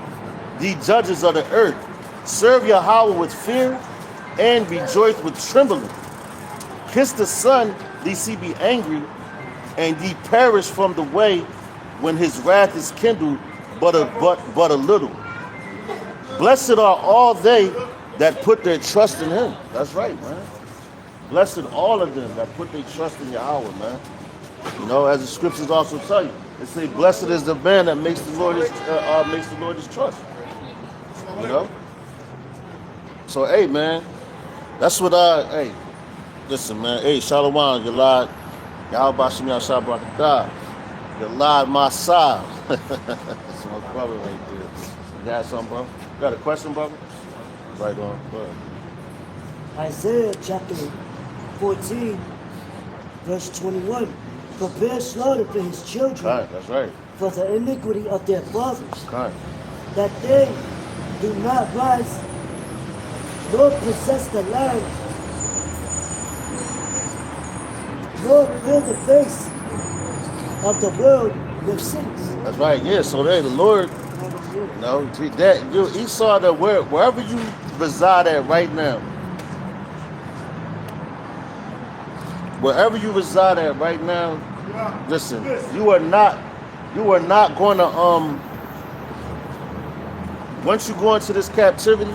ye judges of the earth. Serve Yahweh with fear, and rejoice with trembling. Kiss the Son, lest he be angry, and ye perish from the way when his wrath is kindled but a little. Blessed are all they that put their trust in him. That's right, man. Blessed all of them that put their trust in Yahweh, man. You know, as the scriptures also tell you, they say, "Blessed is the man that makes the Lord his trust." You know. So, hey, man, that's what hey, listen, man. Hey, Shalom, Yalad, Yahweh Shem Yahshua Barakatah, Yalad Masah. That's my brother right there. You got something, bro? You got a question, brother? Right on. Go ahead. Isaiah chapter 14, verse 21. Prepare slaughter for his children, Right, that's right. for the iniquity of their fathers, Right. that they do not rise nor possess the land, nor fill the face of the world with sins. That's right. Yeah. So there, the Lord, you know, he saw that wherever you reside at right now, wherever you reside at right now, listen, you are not going to once you go into this captivity,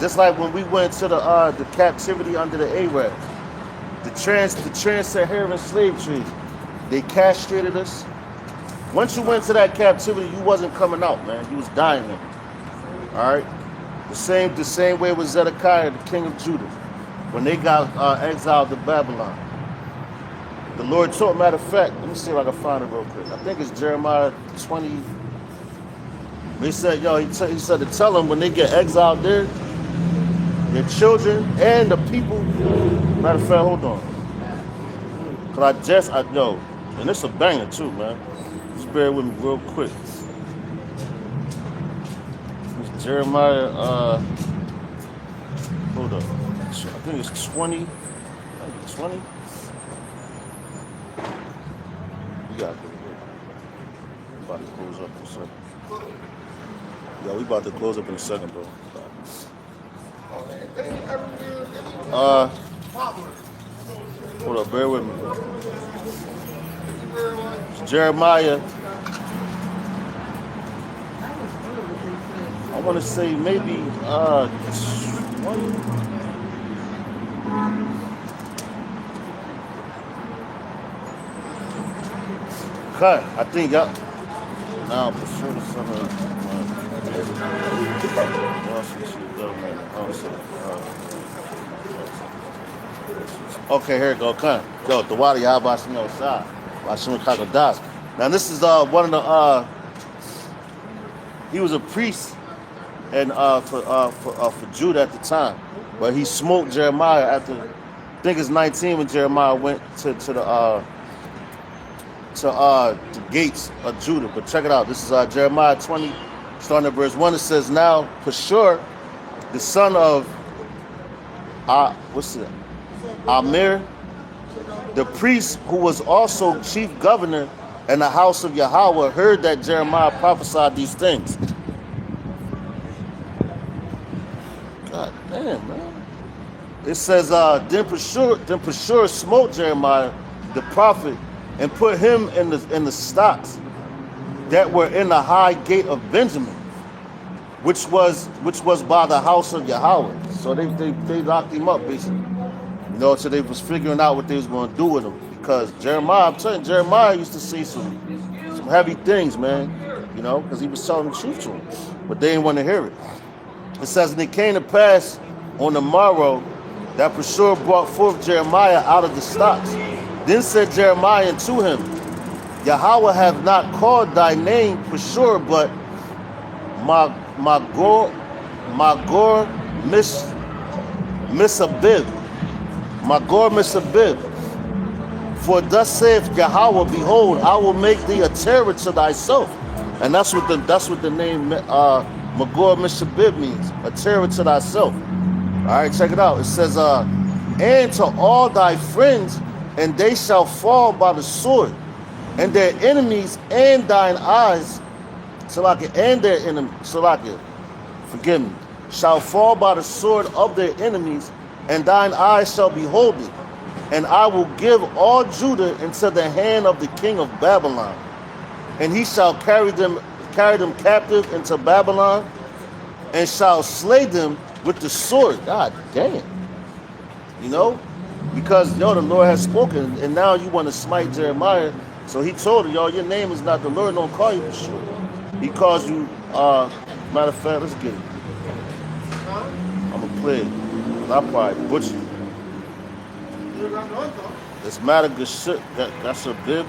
just like when we went to the captivity under the Arabs, the trans-Saharan slave trade, they castrated us. Once you went to that captivity, you wasn't coming out, man. You was dying there. All right, the same way with Zedekiah, the king of Judah, when they got exiled to Babylon. The Lord told, matter of fact, let me see if I can find it real quick. I think it's Jeremiah 20. He said, he said to tell them when they get exiled there, their children and the people. Matter of fact, hold on. Cause I know, and it's a banger too, man. Just bear with me real quick. It's Jeremiah, hold up. I think it's 20. 20? We got it. We about to close up in a second. Yeah, we about to close up in a second, bro. Hold up, bear with me. It's Jeremiah. I want to say maybe 20. Cut. I think y'all. Now for sure the summer. Okay, here it go. Cut. Go. The water y'all watching outside. Watching Chicago Das. Now this is one of the. He was a priest, and for Judah at the time, but he smoked Jeremiah after. I think it's 19 when Jeremiah went to the gates of Judah. But check it out. This is Jeremiah 20, starting at verse 1. It says, "Now Pashur, the son of Amir, the priest who was also chief governor in the house of Yahweh, heard that Jeremiah prophesied these things." God damn, man. It says, then Pashur smote Jeremiah, the prophet, and put him in the stocks that were in the high gate of Benjamin, which was by the house of Yahweh. So they locked him up basically. You know, so they was figuring out what they was going to do with him, because Jeremiah, I'm telling you, Jeremiah used to say some heavy things, man. You know, because he was telling the truth to them, but they didn't want to hear it. It says, "And it came to pass on the morrow that Pashur brought forth Jeremiah out of the stocks. Then said Jeremiah unto him, Yahweh hath not called thy name Pashur, but Magor Misabib. Magor Misabib. For thus saith Yahweh, behold, I will make thee a terror to thyself." And that's what the name Magor Misabib means, a terror to thyself. All right, check it out. It says, "And to all thy friends, and they shall fall by the sword, and their enemies and thine eyes, Salakia, and their enemies, Salakia, forgive me, shall fall by the sword of their enemies, and thine eyes shall behold it. And I will give all Judah into the hand of the king of Babylon, and he shall carry them captive into Babylon, and shall slay them with the sword. God damn. You know? Because, yo, the Lord has spoken, and now you want to smite Jeremiah. So he told her, yo, your name is not the Lord, don't call you Pashur. He calls you, matter of fact, let's get it. I'm going to play it. I'll probably butcher it. It's Madagaship. That's a bib.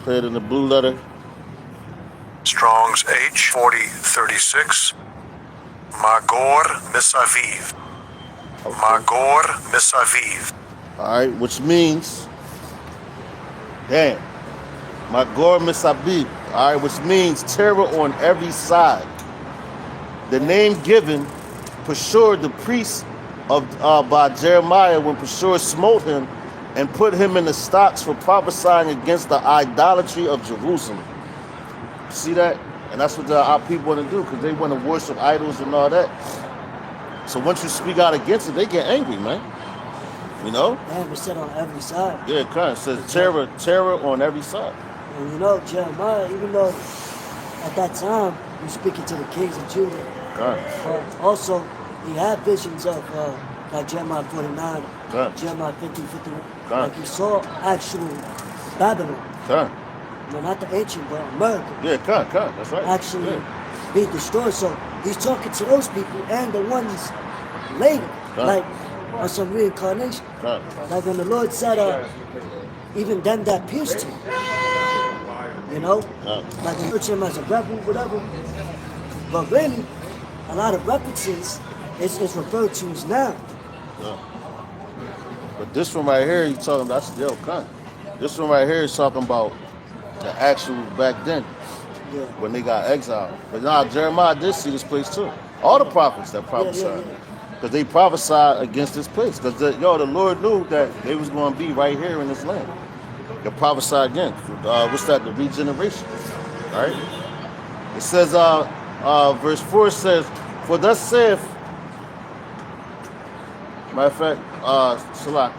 Play it in the blue letter. Strong's H4036. Magor Misaviv. Magor Misaviv. All right, which means, damn, Magor Misaviv. All right, which means terror on every side. The name given, Pashur, the priest of by Jeremiah, when Pashur smote him and put him in the stocks for prophesying against the idolatry of Jerusalem. See that? And that's what our people want to do, because they want to worship idols and all that. So once you speak out against it, they get angry, man. You know? Man, we said on every side. Yeah, kind of says terror on every side. And you know, Jeremiah, even though at that time he was speaking to the kings of Judah, Kind but also he had visions of like Jeremiah 49, Jeremiah 50, 51. Like he saw actual Babylon. Kind. No, not the ancient, but America. Yeah, kind. That's right. Actually being destroyed. So he's talking to those people and the ones later, like on some reincarnation. Like when the Lord said, even them that pierced him, you know, like they refer to him as a rebel, whatever. But really, a lot of references is referred to as now. But this one right here, he's talking about, that's the kind. This one right here is talking about the actual back then, when they got exiled. But now Jeremiah did see this place too. All the prophets that prophesied, because they prophesied against this place. Because the Lord knew that they was going to be right here in this land. They prophesied again. What's that? The regeneration. All right. It says, verse 4 says, "For thus saith," matter of fact, Salak.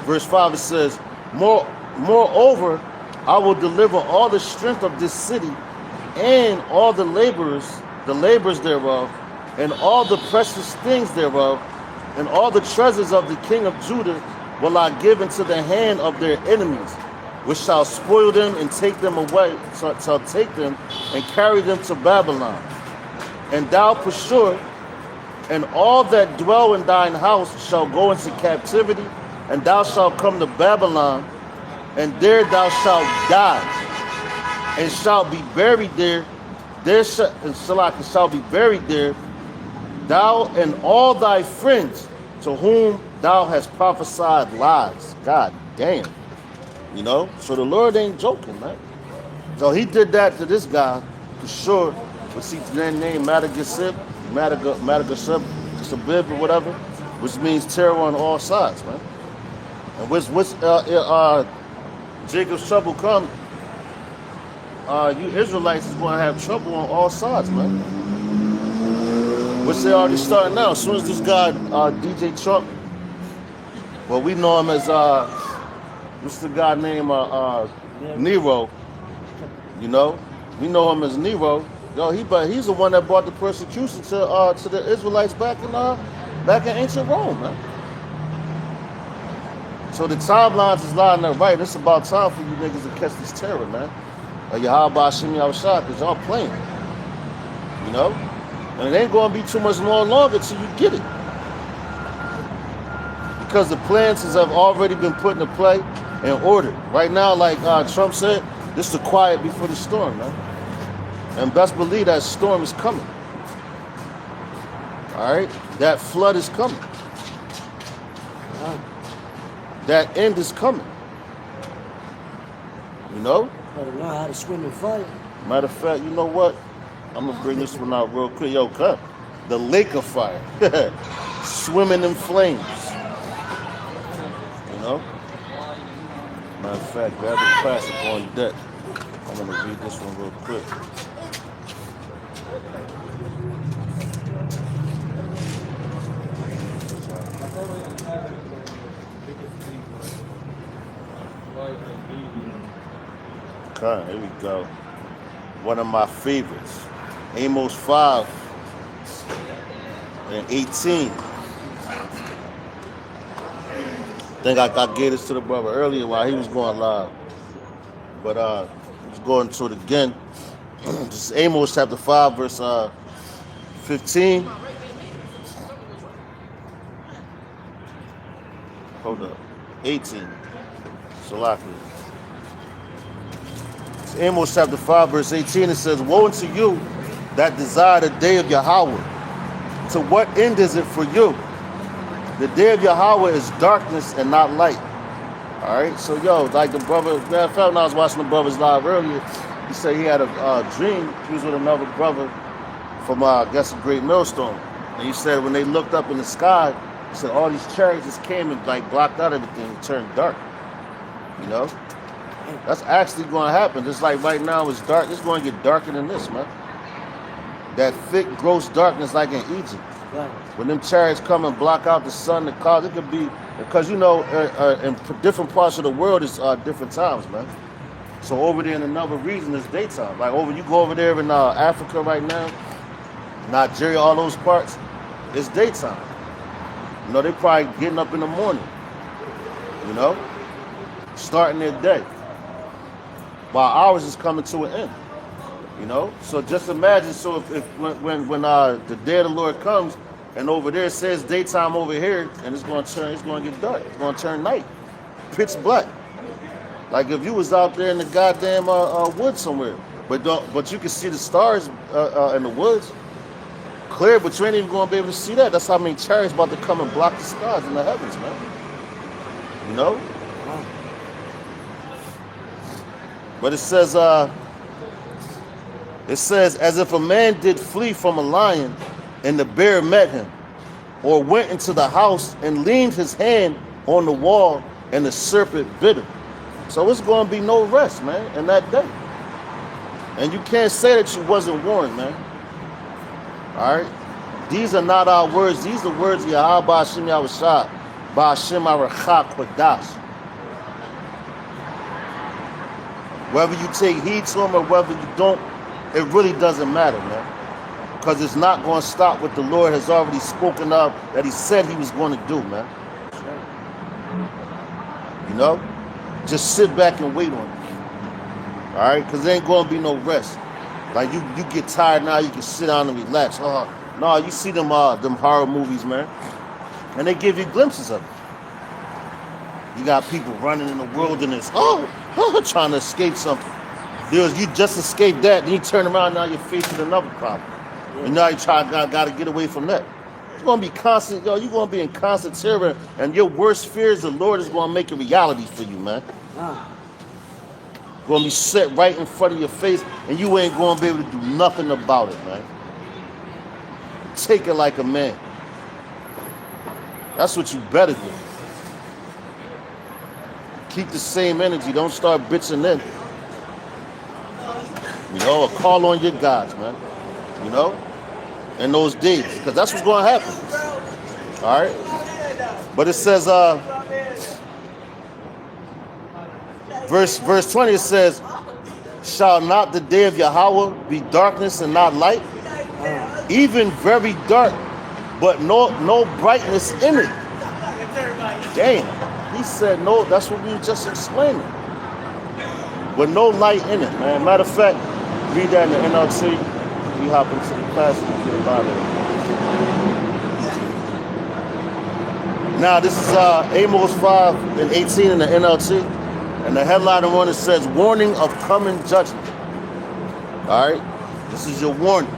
Verse 5 it says, "Moreover, I will deliver all the strength of this city and all the labors thereof, and all the precious things thereof, and all the treasures of the king of Judah will I give into the hand of their enemies, which shall spoil them and take them away, shall take them and carry them to Babylon. And thou, Pashur, and all that dwell in thine house shall go into captivity, and thou shalt come to Babylon, and there thou shalt die, and shalt be buried there. And shall be buried there, thou and all thy friends to whom thou hast prophesied lies." God damn. You know? So the Lord ain't joking, man. So he did that to this guy, for sure. What's his name? Madagaship, Sabib or whatever, which means terror on all sides, man. And what's Jacob's trouble come, you Israelites is going to have trouble on all sides, man. Which they already starting now. As soon as this guy, DJ Trump, well, we know him as, what's the guy named Nero, you know? We know him as Nero. Yo, he's the one that brought the persecution to the Israelites back in ancient Rome, man. So the timelines is lining up right. It's about time for you niggas to catch this terror, man. Yahweh Hashem Yahushua, because y'all playing. You know? And it ain't going to be too much more longer till you get it. Because the plans have already been put into play and ordered. Right now, like Trump said, this is the quiet before the storm, man. And best believe that storm is coming. All right? That flood is coming. That end is coming. You know? Better learn how to swim in fire. Matter of fact, you know what? I'm going to bring this one out real quick. Yo, cut. The lake of fire. Swimming in flames. You know? Matter of fact, grab the classic on deck. I'm going to read this one real quick. Okay, here we go. One of my favorites. Amos 5 and 18. I think I gave this to the brother earlier while he was going live. But let's go into it again. This is Amos chapter 5, verse 15. Hold up. 18. Salaki. It's Amos chapter 5, verse 18. It says, woe unto you that desire the day of Yahweh. To what end is it for you? The day of Yahweh is darkness and not light. All right, so yo, like the brother, when I was watching the brothers live earlier, he said he had a dream. He was with another brother from, I guess, a Great Millstone. And he said when they looked up in the sky, he said all these chariots just came and like blocked out everything and turned dark. You know? That's actually going to happen. Just like right now it's dark. It's going to get darker than this, man. That thick, gross darkness like in Egypt. Right. When them chariots come and block out the sun, the clouds, it could be, because you know, in different parts of the world, it's different times, man. So over there in another region, it's daytime. Like you go over there in Africa right now, Nigeria, all those parts, it's daytime. You know, they probably getting up in the morning, you know, starting their day. While ours is coming to an end, you know. So just imagine, so if when the day of the Lord comes, and over there it says daytime over here, and it's going to get dark. It's going to turn night, pitch black. Like if you was out there in the goddamn woods somewhere, but you can see the stars in the woods clear, but you ain't even going to be able to see that. That's how many chariots about to come and block the stars in the heavens, man. You know. But it says, as if a man did flee from a lion and the bear met him, or went into the house and leaned his hand on the wall and the serpent bit him. So it's going to be no rest, man, in that day. And you can't say that you wasn't warned, man. All right? These are not our words. These are words of Yahweh Ba'ashem Yahushua, Ba'ashem Arachak Kodash. Whether you take heed to them or whether you don't, it really doesn't matter, man. Because it's not going to stop what the Lord has already spoken of, that he said he was going to do, man. You know? Just sit back and wait on it. All right? Because there ain't going to be no rest. Like, you get tired now, you can sit down and relax. No, you see them horror movies, man. And they give you glimpses of it. You got people running in the wilderness, trying to escape something. You just escaped that, then you turn around, now you're facing another problem. Yeah. And now you got to get away from that. You're going to be constant, you're going to be in constant terror, and your worst fears, the Lord is going to make a reality for you, man. Going to be set right in front of your face, and you ain't going to be able to do nothing about it, man. Take it like a man. That's what you better do. Keep the same energy. Don't start bitching in. You know, or call on your gods, man. You know, in those days, because that's what's going to happen. All right. But it says, verse 20. It says, "Shall not the day of Yahweh be darkness and not light, even very dark, but no brightness in it?" Damn. He said no, that's what we were just explaining. With no light in it, man. Matter of fact, read that in the NLT. We hop into the class and get about it. Now, this is Amos 5 and 18 in the NLT. And the headline on it says, "Warning of coming judgment." All right? This is your warning.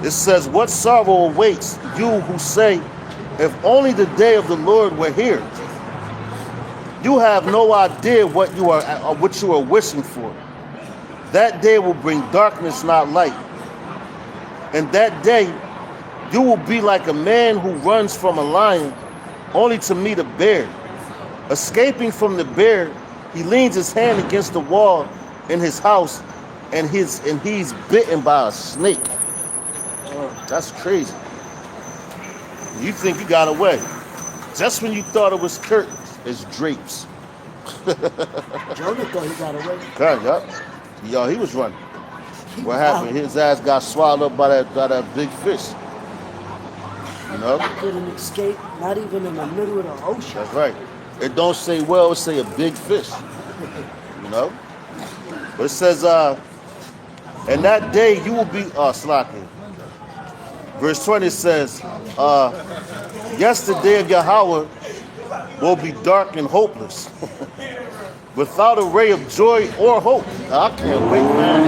It says, "What sorrow awaits you who say, if only the day of the Lord were here. You have no idea what you are wishing for. That day will bring darkness, not light. And that day, you will be like a man who runs from a lion, only to meet a bear. Escaping from the bear, he leans his hand against the wall in his house, and he's bitten by a snake." That's crazy. You think you got away. Just when you thought it was curtains, it's drapes. Jonah thought he got away. Okay, yep. Yo, he was running. He What was happened? out. His ass got swallowed up by that big fish. You know? He couldn't escape, not even in the middle of the ocean. That's right. It don't say well, it say a big fish. You know? But it says, and that day you will be slacking. Verse 20 says, yes, the day of Yahweh will be dark and hopeless, without a ray of joy or hope. I can't wait, man.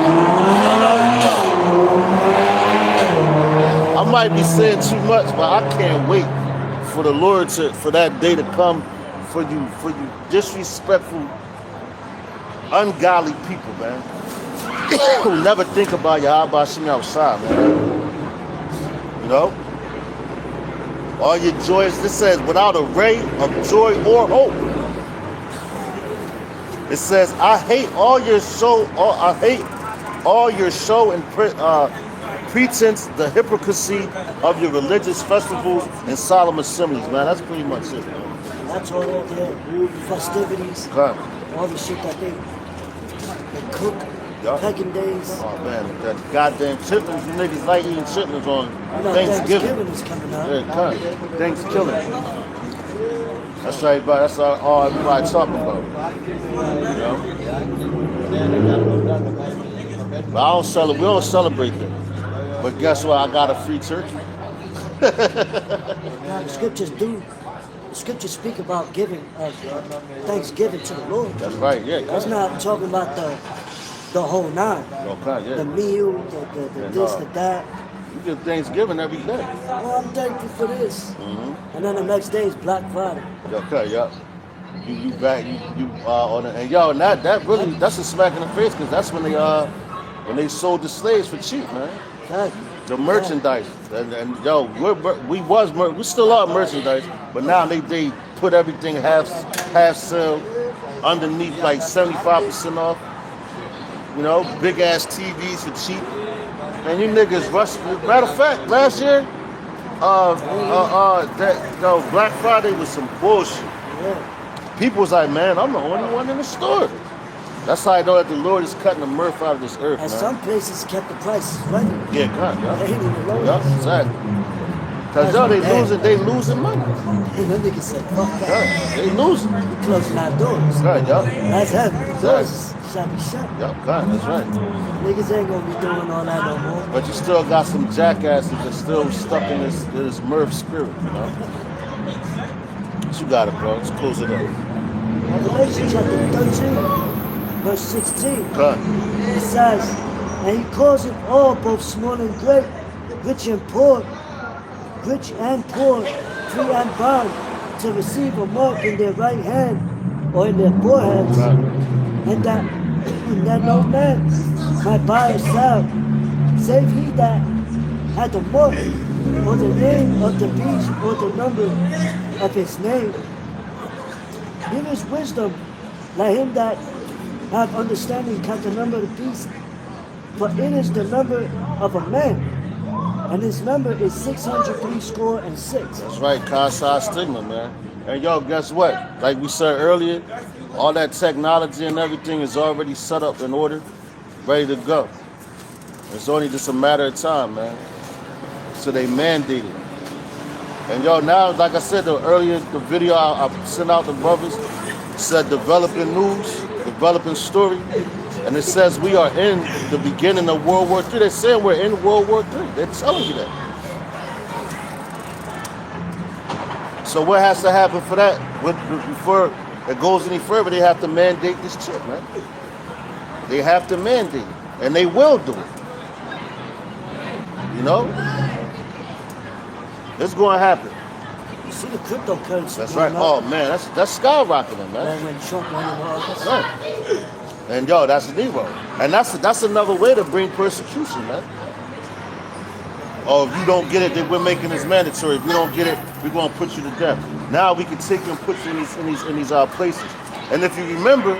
I might be saying too much, but I can't wait for the Lord for that day to come for you disrespectful, ungodly people, man. Who never think about Yahweh Shem outside, man. You know? All your joys, this says, without a ray of joy or hope. It says, I hate all your show and pretense, the hypocrisy of your religious festivals and solemn assemblies, man. That's pretty much it, man. That's all their festivities, Okay. all the shit that they cook, Yup. pagan days. Oh man, that goddamn chitlins, you niggas like eating chitlins on You know, Thanksgiving. is coming up. Yeah, cut. Thanksgiving. That's right, but that's all everybody talking about. You know? But we don't celebrate that. But guess what? I got a free turkey. Now, the scriptures speak about giving Thanksgiving to the Lord. That's right, yeah. That's not talking about the whole nine. Okay, yeah. The meal, the this, the that. You get Thanksgiving every day. Oh, I'm thankful for this. And then the next day is Black Friday. Okay, yeah. You back on it, and yo, and that's a smack in the face because that's when they sold the slaves for cheap, man. Okay. The merchandise, and yo, we still are merchandise, but now they put everything half sale, underneath like 75% off. You know, big ass TVs for cheap, and you niggas rush. Matter of fact, last year, Black Friday was some bullshit. Yeah. People was like, man, I'm the only one in the store. That's how I know that the Lord is cutting the mirth out of this earth, And man. some places kept the prices right. Yeah, cut, They yeah. ain't even low. Yeah, exactly. Cause yo, they losing money. And them niggas said, fuck that. Yeah, they losing. We closing our doors. Right, yeah. That's heavy. Doors shall be shut. Yeah, cut, that's right. Niggas ain't gonna be doing all that no more. But you still got some jackasses that's still stuck in this mirth spirit, you know? But you got it, bro. Let's close it up. Revelation chapter 13, verse 16. Cut. It says, and he calls it all, both small and great, rich and poor, free and bond, to receive a mark in their right hand or in their foreheads, Right. and that no man might buy or sell, save he that had the mark, or the name of the beast, or the number of his name. Here is wisdom, let him that have understanding count the number of the beast, for it is the number of a man, and his number is 666. That's right, Kasai stigma, man. And yo, guess what? Like we said earlier, all that technology and everything is already set up in order, ready to go. It's only just a matter of time, man. So they mandated it. And yo, now, like I said earlier, the video I sent out to brothers said developing news, developing story, and it says we are in the beginning of World War III. They're saying we're in World War III. They're telling you that. So what has to happen for that? Before it goes any further, they have to mandate this shit, man. They have to mandate it, and they will do it. You know? It's going to happen. You see the cryptocurrency. That's going right. up? Oh man, that's skyrocketing, man. And when Trump went in office. Right. And yo, that's Nero. And that's another way to bring persecution, man. Oh, if you don't get it, then we're making this mandatory. If you don't get it, we're gonna put you to death. Now we can take you and put you in these places. And if you remember,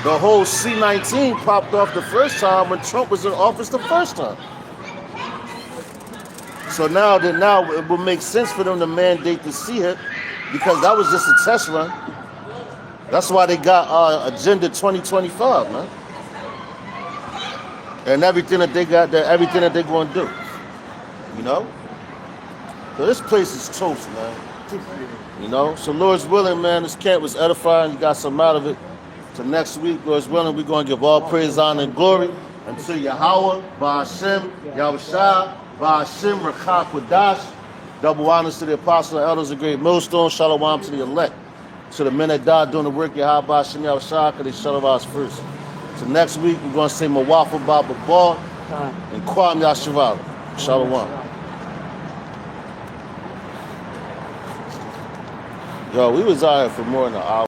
the whole C-19 popped off the first time when Trump was in office the first time. So now it will make sense for them to mandate the C-HIP because that was just a test run. That's why they got Agenda 2025, man. And everything that they got, everything that they're going to do. You know? So this place is toast, man. You know? So Lord's willing, man, this camp was edifying. You got something out of it. So next week, Lord's willing, we're going to give all praise, honor, and glory unto Yahweh, Ba'ashem, Yahushua, Ba'ashem, Rakah, Quadash. Double honors to the apostles and elders of Great Millstone. Shalom to the elect. To the men that died doing the work, Yahweh, Ba'ashem, Yahushua, because they shalom us first. So next week, we're going to say Mawafa Baba Ball and Kwam Yashavala. Shalom. Yo, we was out here for more than an hour.